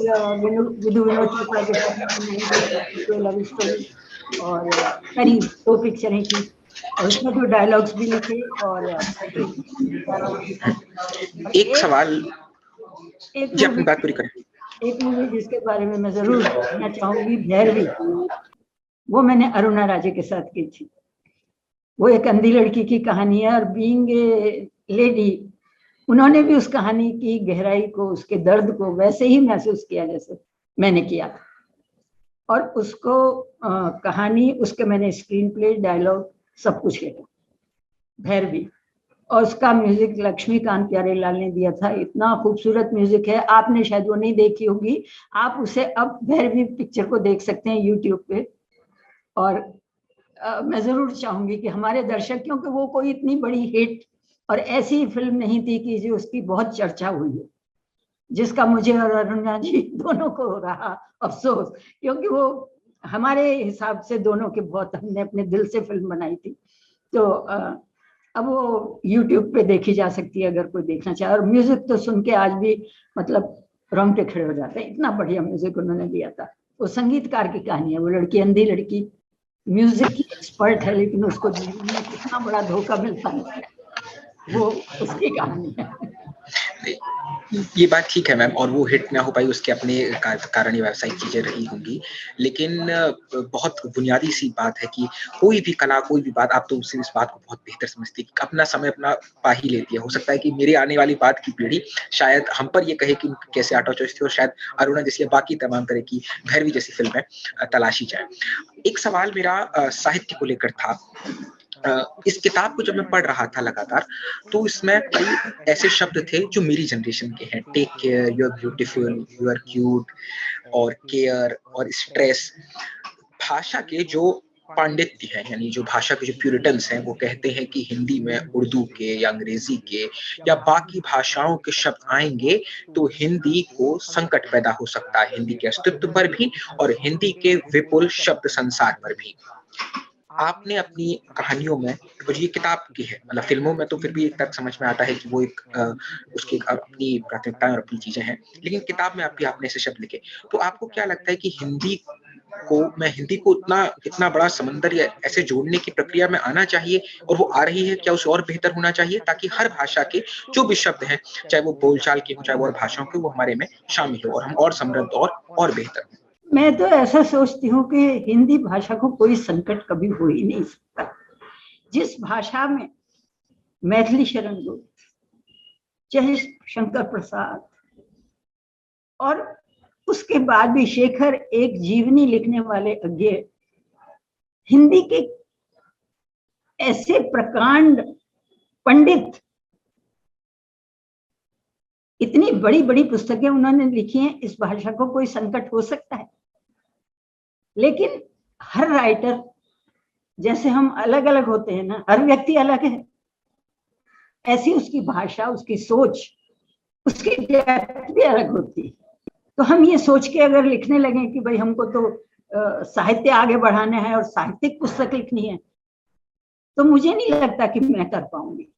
विधु विनोद चोपड़ा के साथ लव स्टोरी और करीब 2 पिक्चरें की, और उसमें तो डायलॉग्स भी लिखे। और एक सवाल, जी अपनी बात पूरी करें। एक मूवी जिसके बारे में मैं जरूर कहना चाहूंगी, भैरवी, वो मैंने अरुणा राजे के साथ की थी। वो एक अंधी लड़की की कहानी है, और बीइंग ए लेडी उन्होंने भी उस कहानी की गहराई को, उसके दर्द को वैसे ही महसूस किया जैसे मैंने किया था। और उसको कहानी, उसके मैंने स्क्रीन प्ले, डायलॉग सब कुछ लिखा, भैरवी। और उसका म्यूजिक लक्ष्मीकांत प्यारेलाल ने दिया था। इतना खूबसूरत म्यूजिक है, आपने शायद वो नहीं देखी होगी, आप उसे अब भैरवी पिक्चर को देख सकते हैं यूट्यूब पे। और मैं जरूर चाहूंगी कि हमारे दर्शक, क्योंकि वो कोई इतनी बड़ी हिट और ऐसी फिल्म नहीं थी कि जो उसकी बहुत चर्चा हुई है, जिसका मुझे और अरुणा जी दोनों को हो रहा अफसोस, क्योंकि वो हमारे हिसाब से दोनों के बहुत, हमने अपने दिल से फिल्म बनाई थी। तो अब वो YouTube पे देखी जा सकती है अगर कोई देखना चाहे। और म्यूजिक तो सुन के आज भी मतलब रोंगटे खड़े हो जाते हैं, इतना बढ़िया म्यूजिक उन्होंने दिया था। वो संगीतकार की कहानी है, वो लड़की, अंधी लड़की, म्यूजिक की एक्सपर्ट है, लेकिन उसको जीवन में कितना बड़ा धोखा मिलता है, वो उसकी कहानी है। ये बात ठीक है मैम, और वो हिट ना हो पाई उसके अपने कारण या व्यावसायिक चीज़ें रही होंगी। लेकिन बहुत बुनियादी सी बात है कि कोई भी कला, कोई भी बात, आप तो उससे इस बात को बहुत बेहतर समझती हैं कि अपना समय अपना पा ही लेती है। हो सकता है कि मेरी आने वाली बाद की पीढ़ी शायद हम पर ये कहे कि उनकी कैसे आटा चॉइस थी, और शायद अरुणा जैसी या बाकी तमाम तरह की भैरवी जैसी फ़िल्में तलाशी जाएँ। एक सवाल मेरा साहित्य को लेकर था। इस किताब को जब मैं पढ़ रहा था लगातार, तो इसमें कई ऐसे शब्द थे जो मेरी जनरेशन के हैं। Take care, you are beautiful, you are cute, और केयर और स्ट्रेस। भाषा के जो पांडित्य हैं, यानी जो भाषा के जो प्यूरिटन्स हैं, वो कहते हैं कि हिंदी में उर्दू के या अंग्रेजी के या बाकी भाषाओं के शब्द आएँगे तो हिंदी को संकट पैदा हो सकता है, हिंदी के अस्तित्व पर भी और हिंदी के विपुल शब्द संसार पर भी। आपने अपनी कहानियों में, और ये किताब की है, मतलब फ़िल्मों में तो फिर भी एक तक समझ में आता है कि वो एक उसकी एक अपनी प्राथमिकताएँ और अपनी चीज़ें हैं, लेकिन किताब में आपने ऐसे शब्द लिखे। तो आपको क्या लगता है कि हिंदी को इतना बड़ा समंदर या ऐसे जोड़ने की प्रक्रिया में आना चाहिए, और वो आ रही है? क्या उसे और बेहतर होना चाहिए ताकि हर भाषा के जो भी शब्द हैं, चाहे वो बोलचाल के हों, चाहे वो और भाषाओं के, वो हमारे में शामिल हो और हम और समृद्ध और बेहतर हों? मैं तो ऐसा सोचती हूँ कि हिंदी भाषा को कोई संकट कभी हो ही नहीं सकता। जिस भाषा में मैथिली शरण गुप्त, चाहे शंकर प्रसाद, और उसके बाद भी शेखर, एक जीवनी लिखने वाले अज्ञे, हिंदी के ऐसे प्रकांड पंडित, इतनी बड़ी बड़ी पुस्तकें उन्होंने लिखी हैं, इस भाषा को कोई संकट हो सकता है? लेकिन हर राइटर, जैसे हम अलग अलग होते हैं ना, हर व्यक्ति अलग है, ऐसी उसकी भाषा, उसकी सोच, उसकी डेप्थ भी अलग होती है। तो हम ये सोच के अगर लिखने लगे कि भाई हमको तो साहित्य आगे बढ़ाना है और साहित्यिक पुस्तक लिखनी है, तो मुझे नहीं लगता कि मैं कर पाऊंगी।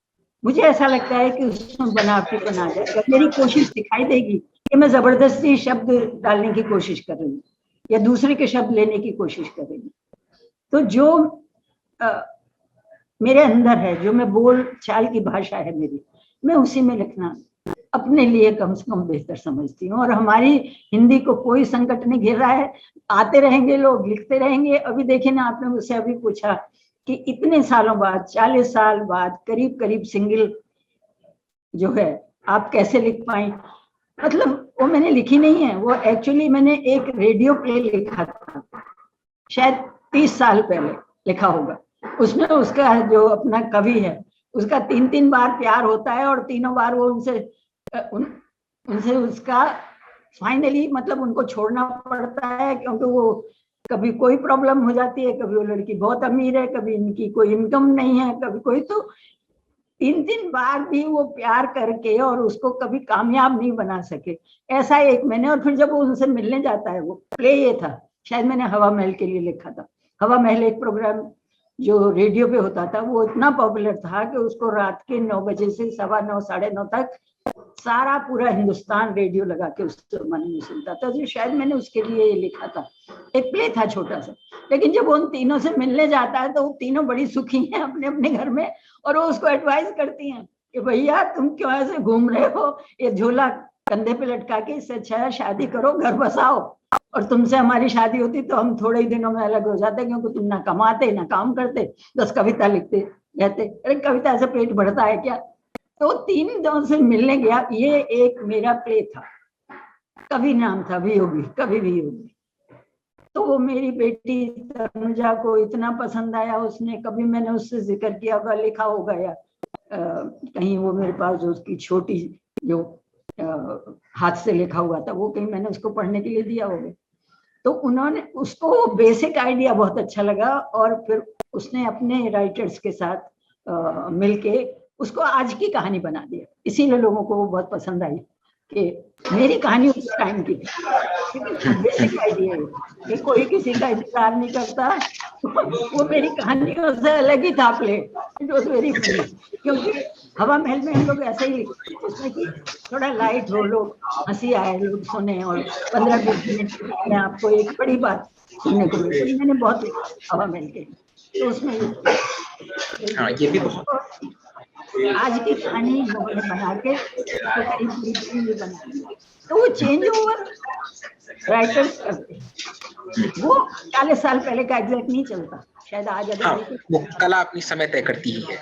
मुझे ऐसा लगता है कि उसमें बनावटी बना जाए। अगर मेरी कोशिश दिखाई देगी कि मैं जबरदस्ती शब्द डालने की कोशिश कर रही हूँ या दूसरे के शब्द लेने की कोशिश कर रही हूँ, तो जो मेरे अंदर है, जो मैं बोल चाल की भाषा है मेरी, मैं उसी में लिखना अपने लिए कम से कम बेहतर समझती हूँ। और हमारी हिंदी को कोई संकट नहीं घेर रहा है, आते रहेंगे लोग, लिखते रहेंगे। अभी देखिए ना, आपने मुझसे अभी पूछा कि इतने सालों बाद, 40 साल बाद, करीब करीब सिंगल जो है आप कैसे लिख पाई। मतलब वो मैंने लिखी नहीं है, वो एक्चुअली मैंने एक रेडियो प्ले लिखा था, शायद 30 साल पहले लिखा होगा। उसमें उसका जो अपना कवि है, उसका 3 बार प्यार होता है और तीनों बार वो उनसे उसका फाइनली मतलब उनको छोड़ना पड़ता है, क्योंकि वो कभी कोई प्रॉब्लम हो जाती है, कभी वो लड़की बहुत अमीर है, कभी इनकी कोई इनकम नहीं है, कभी कोई, तो 3 बार भी वो प्यार करके और उसको कभी कामयाब नहीं बना सके। ऐसा एक मैंने, और फिर जब वो उनसे मिलने जाता है, वो प्ले ये था, शायद मैंने हवा महल के लिए लिखा था। हवा महल एक प्रोग्राम जो रेडियो पे होता था, वो इतना पॉपुलर था कि उसको रात के 9 बजे से 9:15 9:30 तक सारा पूरा हिंदुस्तान रेडियो लगा के उस जमाने में सुनता था। तो शायद मैंने उसके लिए लिखा था, एक प्ले था छोटा सा। लेकिन जब उन तीनों से मिलने जाता है तो वो तीनों बड़ी सुखी हैं अपने अपने घर में, और वो उसको एडवाइस करती हैं कि भैया तुम क्यों ऐसे घूम रहे हो, ये झोला कंधे पे लटका के, इससे अच्छा है शादी करो, घर बसाओ, और तुमसे हमारी शादी होती तो हम थोड़े ही दिनों में अलग हो जाते, क्योंकि तुम ना कमाते ना काम करते, बस कविता लिखते रहते। अरे कविता से पेट भरता है क्या? तो 3 दोनों से मिलने गया। ये एक मेरा प्ले था, कवि नाम था, वियोगी, कवि वियोगी। तो वो मेरी बेटी तनुजा को इतना पसंद आया, उसने कभी मैंने उससे जिक्र किया होगा, लिखा होगा, या कहीं वो मेरे पास जो उसकी छोटी जो हाथ से लिखा हुआ था, वो कहीं मैंने उसको पढ़ने के लिए दिया होगा। तो उन्होंने उसको बेसिक आइडिया बहुत अच्छा लगा, और फिर उसने अपने राइटर्स के साथ मिलके उसको आज की कहानी बना दिया। इसीलिए लोगों को वो बहुत पसंद आई कि मेरी कहानी उस टाइम की थी, लेकिन बेसिक आइडिया है कि कोई किसी का इंतजार नहीं करता। वो मेरी कहानियों से अलग ही था play. It was very funny, क्योंकि हवा महल में हम लोग ऐसे ही लिखते हैं, जिसमें कि थोड़ा लाइट हो, लोग हंसी आए, लोग सुने, और 15-20 मिनट में आपको एक बड़ी बात सुनने को मिले। तो मैंने बहुत लिखा हवा महल के, तो उसमें हाँ, ये भी बहुत आज की कहानी लोगों ने बना के उसको करीब करीब फिल्म बना दिया। तो वो चेंज ओवर राइटर्स करते हैं, वो 40 साल पहले का एग्जैक्ट नहीं चलता, शायद आज अगर हाँ, देखें वो कला अपनी समय तय करती ही है,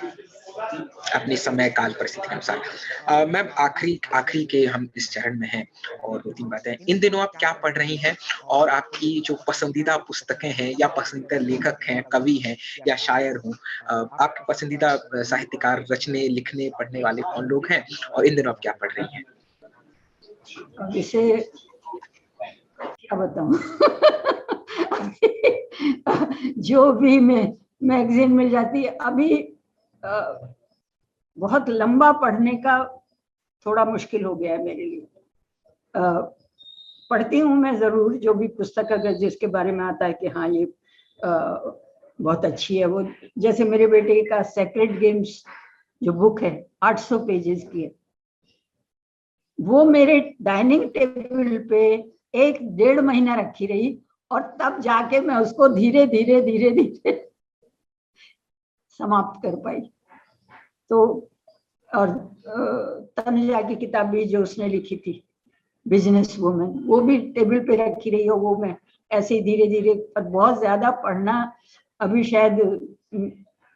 अपनी समय काल परिस्थिति के अनुसार। मैम, आखिरी के हम इस चरण में हैं और 2-3 बातें। इन दिनों आप क्या पढ़ रही हैं और आपकी जो पसंदीदा पुस्तकें हैं या पसंदीदा लेखक हैं, कवि हैं या शायर हों, आपके पसंदीदा साहित्यकार, रचने, लिखने, पढ़ने वाले कौन लोग हैं और इन दिनों आप क्या पढ़ रही हैं? अब इसे क्या बताऊं जो भी मैगजीन मिल जाती है अभी, बहुत लंबा पढ़ने का थोड़ा मुश्किल हो गया है मेरे लिए। पढ़ती हूँ मैं जरूर, जो भी पुस्तक अगर जिसके बारे में आता है कि हाँ ये बहुत अच्छी है, वो जैसे मेरे बेटे का सेक्रेड गेम्स जो बुक है 800 पेजेस की है, वो मेरे डाइनिंग टेबल पे 1-1.5 महीना रखी रही और तब जाके मैं उसको धीरे धीरे समाप्त कर पाई। तो और तनुजा की किताब भी जो उसने लिखी थी बिजनेस वुमेन, वो भी टेबल पे रखी रही हो, वो मैं ऐसे ही धीरे धीरे, पर बहुत ज्यादा पढ़ना अभी शायद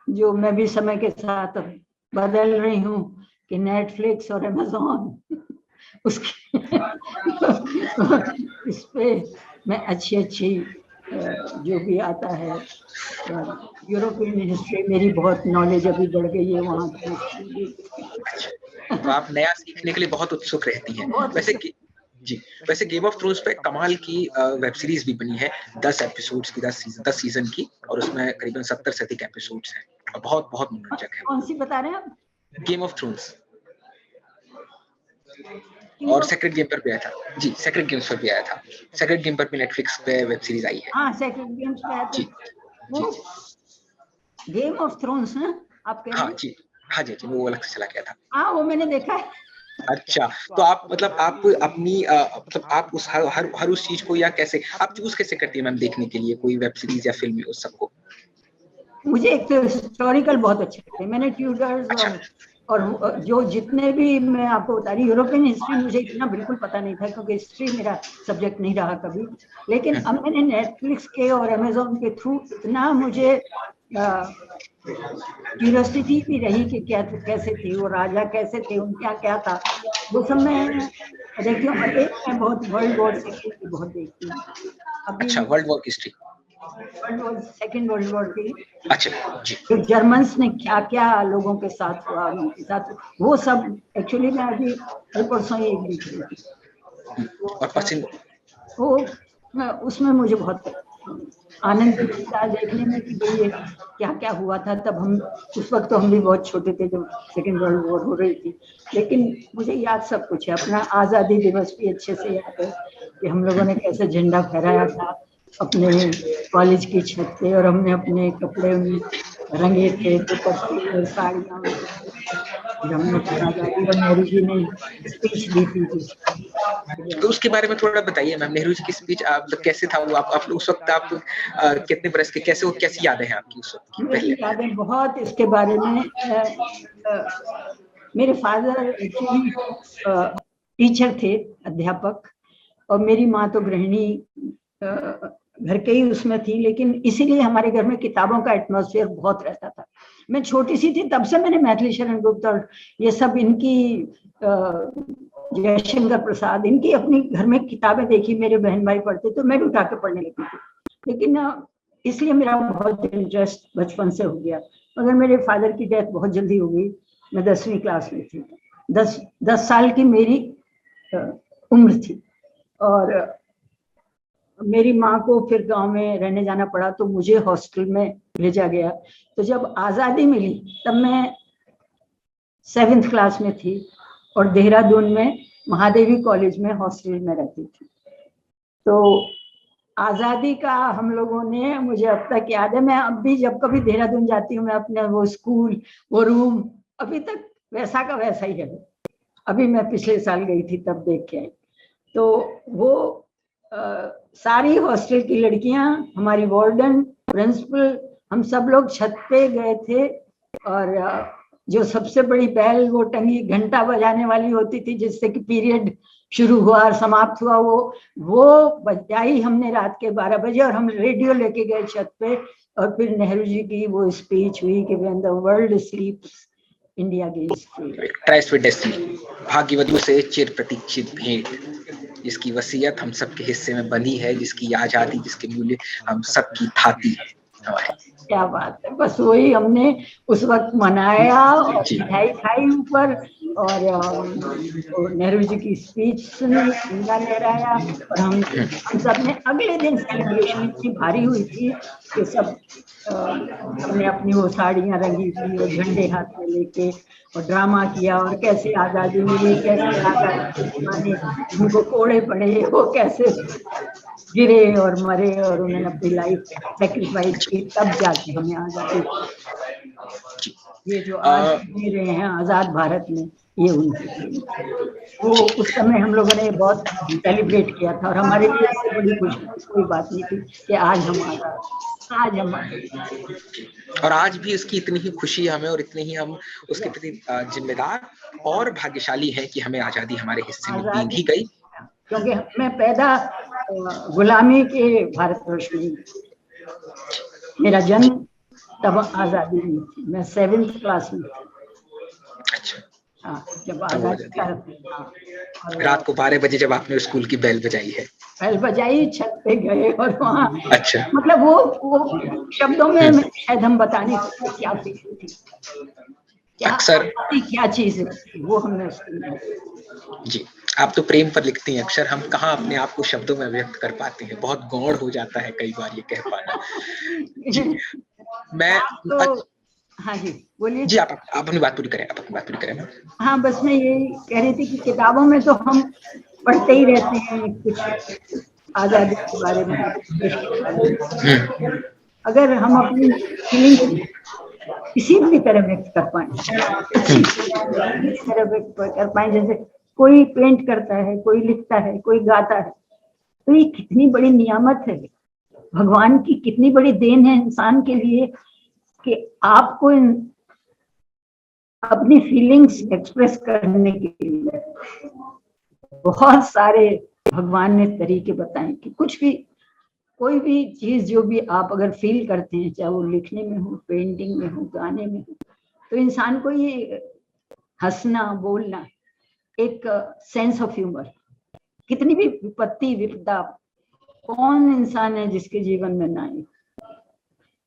जो मैं भी समय के साथ बदल रही हूँ कि नेटफ्लिक्स और अमेज़न उसके इस पे मैं अच्छी जो भी आता है, यूरोपियन हिस्ट्री मेरी बहुत नॉलेज अभी बढ़ गई है वहाँ की। तो आप नया सीखने के लिए बहुत उत्सुक रहती हैं। वैसे गेम ऑफ थ्रोन्स पे कमाल की वेब सीरीज भी बनी है, 10 एपिसोड्स की, 10 सीजन की, और उसमें करीबन 70 से अधिक एपिसोड्स हैं और बहुत बहुत मनोरंजक है। कौन सी बता रहे हैं आप? Game of thrones. और सेक्रेड गेम पर भी आया था जी, सेक्रेड गेम्स पर भी आया था, सेक्रेड गेम पर भी नेटफ्लिक्स पे वेब सीरीज आई है। हाँ, सेक्रेड गेम्स पे आया था वो, गेम ऑफ थ्रोन्स ना आप कह रहे हैं? हाँ जी, वो अलग से चला गया था। हाँ, वो मैंने देखा है। अच्छा, तो आप मतलब आप अपनी मतलब आप उस हर उस चीज को, या कैसे आप चूज कैसे करती है मैम देखने के लिए कोई वेब सीरीज या फिल्म उस सबको? मुझे एक तो हिस्टोरिकल बहुत अच्छे लगते हैं, मैंने ट्यूडर्स और जो जितने भी मैं आपको बता रही, यूरोपियन हिस्ट्री मुझे इतना बिल्कुल पता नहीं था क्योंकि हिस्ट्री मेरा सब्जेक्ट नहीं रहा कभी, लेकिन अब मैंने नेटफ्लिक्स के और अमेज़न के थ्रू इतना मुझे क्यूरियोसिटी भी रही कि क्या कैसे थे वो राजा, कैसे थे, उनका क्या था, वो सब मैं देखती हूँ। और एक मैं बहुत वर्ल्ड वॉर सेकेंड की बहुत देखती हूँ अभी। अच्छा, world war history, second world war की। अच्छा जी। तो जर्मन्स ने क्या क्या लोगों के साथ हुआ, उनके साथ वो सब एक्चुअली मैं अभी परसों ही एक देख रही थी। और पसंद वो उसमें मुझे बहुत आनंद मिलता देखने में कि भाई ये क्या क्या हुआ था तब। हम उस वक्त तो हम भी बहुत छोटे थे जब सेकेंड वर्ल्ड वॉर हो रही थी, लेकिन मुझे याद सब कुछ है। अपना आज़ादी दिवस भी अच्छे से याद है कि हम लोगों ने कैसे झंडा फहराया था अपने कॉलेज की छत पे, और हमने अपने कपड़े उन्हें रंगे थे, दुपट्टे और साड़ियाँ, हमने आज़ादी, और नेहरू जी ने स्पीच दी थी। तो उसके बारे में थोड़ा बताइए मैम, नेहरू जी की स्पीच कैसे था वो? आप उस वक्त आप कितने बरस के, कैसे वो, कैसी यादें हैं आपकी उस वक्त की? मेरी यादें बहुत इसके बारे में, मेरे फादर एक्चुअली टीचर थे, अध्यापक, और मेरी माँ तो गृहिणी घर के ही उसमें थी, लेकिन इसीलिए हमारे घर में किताबों का एटमॉस्फेयर बहुत रहता था। मैं छोटी सी थी तब से मैंने मैथिली शरण गुप्त और ये सब इनकी जयशंकर प्रसाद, इनकी अपनी घर में किताबें देखी, मेरे बहन भाई पढ़ते तो मैं भी उठा के पढ़ने लगी थी। लेकिन इसलिए मेरा बहुत इंटरेस्ट बचपन से हो गया। मगर मेरे फादर की डेथ बहुत जल्दी हो गई, मैं 10वीं क्लास में थी, 10 साल की मेरी उम्र थी, और मेरी माँ को फिर गांव में रहने जाना पड़ा तो मुझे हॉस्टल में भेजा गया। तो जब आज़ादी मिली तब मैं 7th क्लास में थी और देहरादून में महादेवी कॉलेज में हॉस्टल में रहती थी। तो आज़ादी का हम लोगों ने, मुझे अब तक याद है, मैं अब भी जब कभी देहरादून जाती हूँ मैं अपने वो स्कूल, वो रूम अभी तक वैसा का वैसा ही है। अभी मैं पिछले साल गई थी तब देख के आई। तो वो सारी हॉस्टल की लड़कियां, हमारी वार्डन, प्रिंसिपल, हम सब लोग छत पे गए थे और जो सबसे बड़ी बेल वो टंगी घंटा बजाने वाली होती थी जिससे कि पीरियड शुरू हुआ और समाप्त हुआ, वो बजाई हमने रात के 12 बजे, और हम रेडियो लेके गए छत पे, और फिर नेहरू जी की वो स्पीच हुई कि when the world sleeps India gains free. Tryst with destiny, भाग्यवतियों से चिर प्रतीक्षित भेंट, जिसकी वसीयत हम सबके हिस्से में बनी है, जिसकी आजादी, जिसके मूल्य हम सबकी थाती है हमारे। क्या बात है, बस वही हमने उस वक्त मनाया और जी। मिठाई खाई ऊपर, और नेहरू जी की स्पीच सुनी, झंडा लहराया, और हम सब ने अगले दिन सेलिब्रेशन इतनी भारी हुई थी कि सब सबने अपनी वो साड़ियां रंगी थी और झंडे हाथ में लेके और ड्रामा किया, और कैसे आजादी मिली, कैसे आजादी माने उनको कोड़े पड़े, वो कैसे गिरे और मरे और उन्होंने अपनी लाइफ सेक्रीफाइस की, तब जाके हमें आजादी। ये जो आज जी रहे हैं आजाद भारत में, ये उनकी, वो उस समय हम लोगों ने बहुत सेलिब्रेट किया था, और हमारे लिए इससे बड़ी खुशी की कोई बात नहीं थी कि आज हम आजाद, आज हम और आज भी उसकी इतनी ही खुशी हमें, और इतने ही हम उसके प्रति जिम्मेदार और भाग्यशाली हैं कि हमें आजादी हमारे हिस्से में दी ही गई, क्योंकि मैं पैदा गुलामी के भारतवर्ष में, मेरा जन्म तब आजादी में थी, मैं 7th क्लास में थी। अच्छा, हाँ, जब आजादी का, रात को 12 बजे जब आपने स्कूल की बेल बजाई है, बेल बजाई, छत पे गए और वहाँ, अच्छा, मतलब वो शब्दों में शायद हम बता नहीं सकते क्या फीलिंग थी, क्या अक्सर क्या चीज वो हमने जी। आप तो प्रेम पर लिखती हैं अक्षर, हम कहाँ अपने आप को शब्दों में व्यक्त कर पाते हैं, बहुत गौण हो जाता है कई बार ये कह पाना। जी, मैं तो हाँ जी बोलिए जी, आप अपनी बात पूरी करें, आप अपनी बात पूरी करें। हाँ, बस मैं यही कह रही थी कि किताबों में तो हम पढ़ते ही रहते हैं कुछ आजादी के बारे में, देश के बारे में, अगर हम अपनी फीलिंग किसी भी तरह व्यक्त कर पाए, तरह व्यक्त कर पाए, जैसे कोई पेंट करता है, कोई लिखता है, कोई गाता है, तो ये कितनी बड़ी नियामत है, भगवान की कितनी बड़ी देन है इंसान के लिए कि आपको अपनी फीलिंग्स एक्सप्रेस करने के लिए बहुत सारे भगवान ने तरीके बताए कि कुछ भी, कोई भी चीज जो भी आप अगर फील करते हैं, चाहे वो लिखने में हो, पेंटिंग में हो, गाने में हो, तो इंसान को ये हंसना, बोलना, एक सेंस ऑफ ह्यूमर, कितनी भी विपत्ति विपदा, कौन इंसान है जिसके जीवन में ना आए,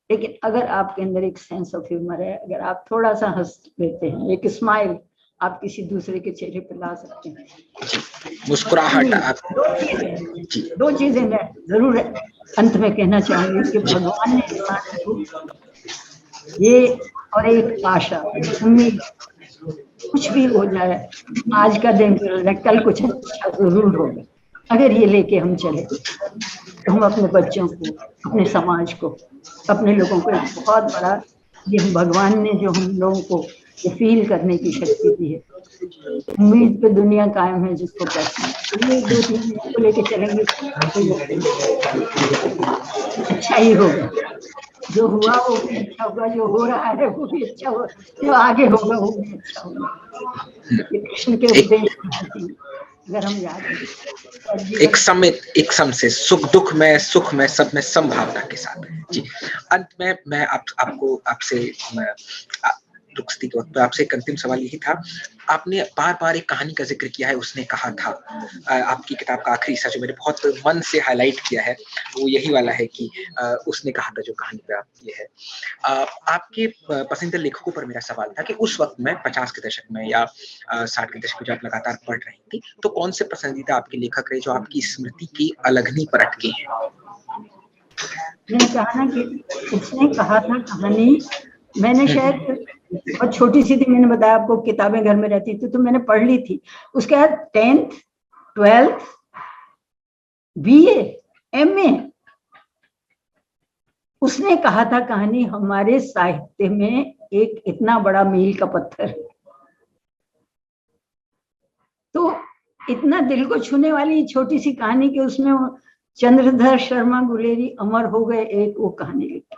लेकिन अगर आपके अंदर एक सेंस ऑफ ह्यूमर है, अगर आप थोड़ा सा हंस लेते हैं, एक स्माइल आप किसी दूसरे के चेहरे पर ला सकते हैं, मुस्कुराहट। दो चीजें मैं जरूर अंत में कहना चाहूंगी कि भगवान ने इंसान को ये, और एक आशा, उम्मीद, कुछ भी हो जाए, आज का दिन कल कुछ अच्छा जरूर होगा, अगर ये लेके हम चले तो हम अपने बच्चों को, अपने समाज को, अपने लोगों को एक बहुत बड़ा, ये भगवान ने जो हम लोगों को ये फील करने की शक्ति दी है, उम्मीद पे दुनिया कायम है जिसको कहते हैं, तो ये 2-3 को लेके चलेंगे अच्छा ही होगा, जो हुआ वो भी अच्छा होगा, जो हो रहा है वो भी अच्छा होगा, जो आगे होगा वो भी अच्छा होगा। कृष्ण के उपदेश अगर हम याद करें, एक सम से सुख दुख में, सुख में, सब में संभावना के साथ। जी, अंत में मैं आपको आपसे रुकती के वक्त आपसे एक अंतिम सवाल यही था, आपने बार-बार एक कहानी का जिक्र किया है, उसने कहा था, आपकी किताब का आखिरी हिस्सा जो मैंने बहुत मन से हाईलाइट किया है, वो यही वाला है कि उसने कहा था, जो कहानी का ये है, आपके पसंदीदा लेखकों पर मेरा सवाल था कि उस वक्त में 50 के दशक में या 60 के दशक में जब आप लगातार पढ़ रही थी, तो कौन से पसंदीदा आपके लेखक रहे जो आपकी स्मृति की अलगनी पर अटके हैं? मैंने कहा ना कि उसने कहा था कहानी, मैंने शायद बहुत छोटी सी थी, मैंने बताया आपको, किताबें घर में रहती थी तो मैंने पढ़ ली थी, उसके बाद 10th 12th BA MA, उसने कहा था कहानी हमारे साहित्य में एक इतना बड़ा मील का पत्थर है, तो इतना दिल को छूने वाली छोटी सी कहानी कि उसमें चंद्रधर शर्मा गुलेरी अमर हो गए, एक वो कहानी लिखी,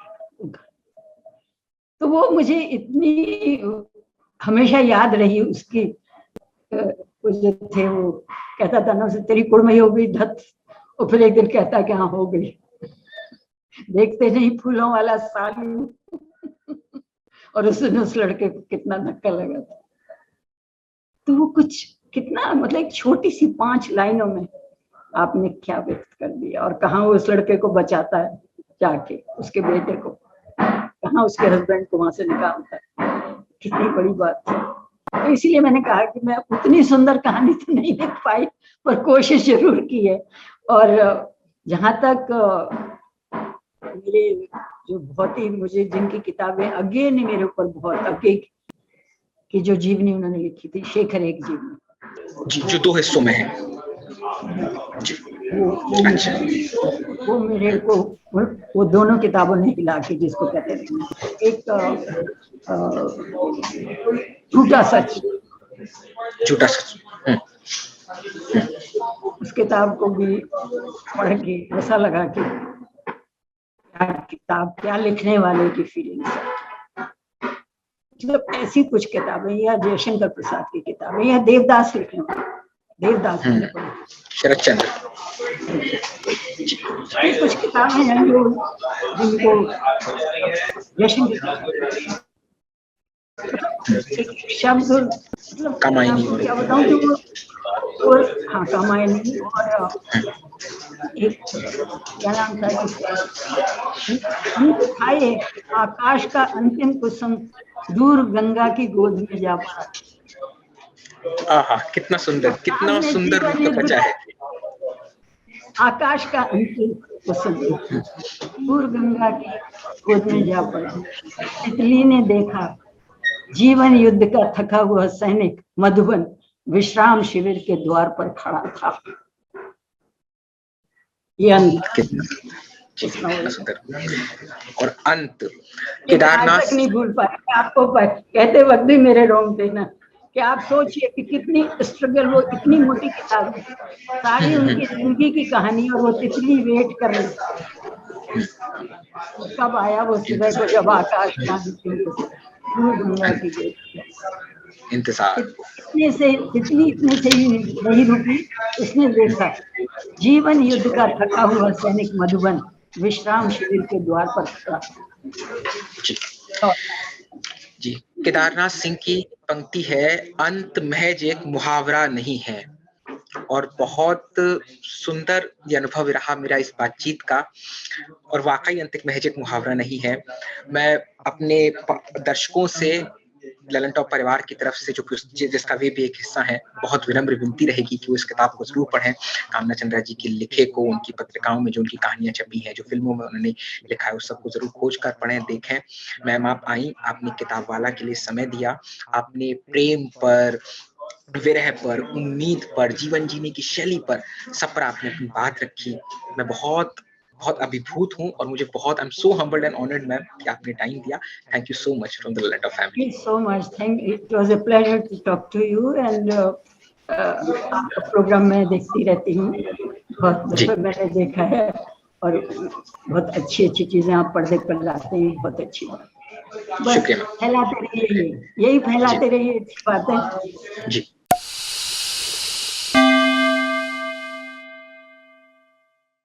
तो वो मुझे इतनी हमेशा याद रही उसकी वो जो थे, वो कहता था ना, उसे तेरी कुड़मई हो गई धत, और फिर एक दिन कहता कि हाँ हो गई, देखते नहीं फूलों वाला सालू। और उस लड़के को कितना धक्का लगा था। तो वो कुछ कितना, मतलब एक छोटी सी 5 लाइनों में आपने क्या व्यक्त कर दिया, और कहाँ वो उस लड़के को बचाता है जाके, उसके बेटे को, कहाँ उसके हस्बैंड को वहां से निकालता है, कितनी बड़ी बात है। तो इसीलिए मैंने कहा कि मैं उतनी सुंदर कहानी तो नहीं लिख पाई, पर कोशिश जरूर की है। और जहाँ तक मेरे जो बहुत ही, मुझे जिनकी किताबें अगे ने मेरे ऊपर बहुत अगे की जो जीवनी उन्होंने लिखी थी, शेखर एक जीवनी जी, जो 2 हिस्सों में है। जी। अच्छा। वो मेरे को वो दोनों किताबों ने हिला के, जिसको कहते हैं एक झूठा सच, झूठा सच। उस किताब को भी पढ़ के ऐसा लगा कि क्या किताब, क्या लिखने वाले की फीलिंग्स है। मतलब ऐसी कुछ किताबें, या जयशंकर प्रसाद की किताबें, या देवदास लिखने वाले, देवदास मैंने पढ़ी, शरद चंद्र। कुछ किताबें हैं जो जिनको जयशंकर शब्द, मतलब कामायनी, क्या बताऊं कि वो हाँ कामायनी, और एक क्या नाम था खाए आकाश का अंतिम कुसुम दूर गंगा की गोद में जा पड़ा। आहा, कितना सुंदर रूप का बचा है। आकाश का अंतिम कुसुम दूर गंगा की गोद में जा पड़ा। तितली ने देखा जीवन युद्ध का थका हुआ सैनिक मधुबन विश्राम शिविर के द्वार पर खड़ा था। ये अंत कितना सुंदर। और अंत केदारनाथ नहीं भूल पाए आपको, कहते वक्त भी मेरे रोंगटे ना, कि आप सोचिए कि कितनी स्ट्रगल, वो इतनी मोटी किताब है, सारी उनकी जिंदगी की कहानी, और वो तितली वेट कर रही, कब आया वो सुबह को जब आकाश का गंगा की गोद। इंतजार। इतने से ही नहीं रुकी, उसने देखा जीवन युद्ध का थका हुआ सैनिक मधुबन विश्राम शिविर के द्वार पर खड़ा। जी, केदारनाथ सिंह की पंक्ति है, अंत महज एक मुहावरा नहीं है। और बहुत सुंदर ये अनुभव रहा मेरा इस बातचीत का, और वाकई अंत महज एक मुहावरा नहीं है। मैं अपने दर्शकों से, ललन टॉप परिवार की तरफ से, जो जिसका वे भी एक हिस्सा है, बहुत विनम्र विनती रहेगी कि वो इस किताब को जरूर पढ़ें। कामना चंद्रा जी के लिखे को, उनकी पत्रिकाओं में जो उनकी कहानियां छपी हैं, जो फिल्मों में उन्होंने लिखा है, उस सबको जरूर खोज कर पढ़ें, देखें। मैम आप आई, आपने किताब वाला के लिए समय दिया, आपने प्रेम पर, विरह पर, उम्मीद पर, जीवन जीने की शैली पर, सब पर आपने अपनी बात रखी। मैं बहुत अभिभूत हूँ, और मुझे बहुत, I am so humbled and honoured ma'am कि आपने टाइम दिया। Thank you so much from the Lallantop family. So much, thank, it was a pleasure to talk to you. And आपका प्रोग्राम मैं देखती रहती हूँ, बहुत दफे मैंने देखा है, और बहुत अच्छी चीजें आप पर्दे पर लाते हैं, बहुत अच्छी बात। बस फैलाते रहिए, यही फैलाते रहिए अच्छी बातें। जी।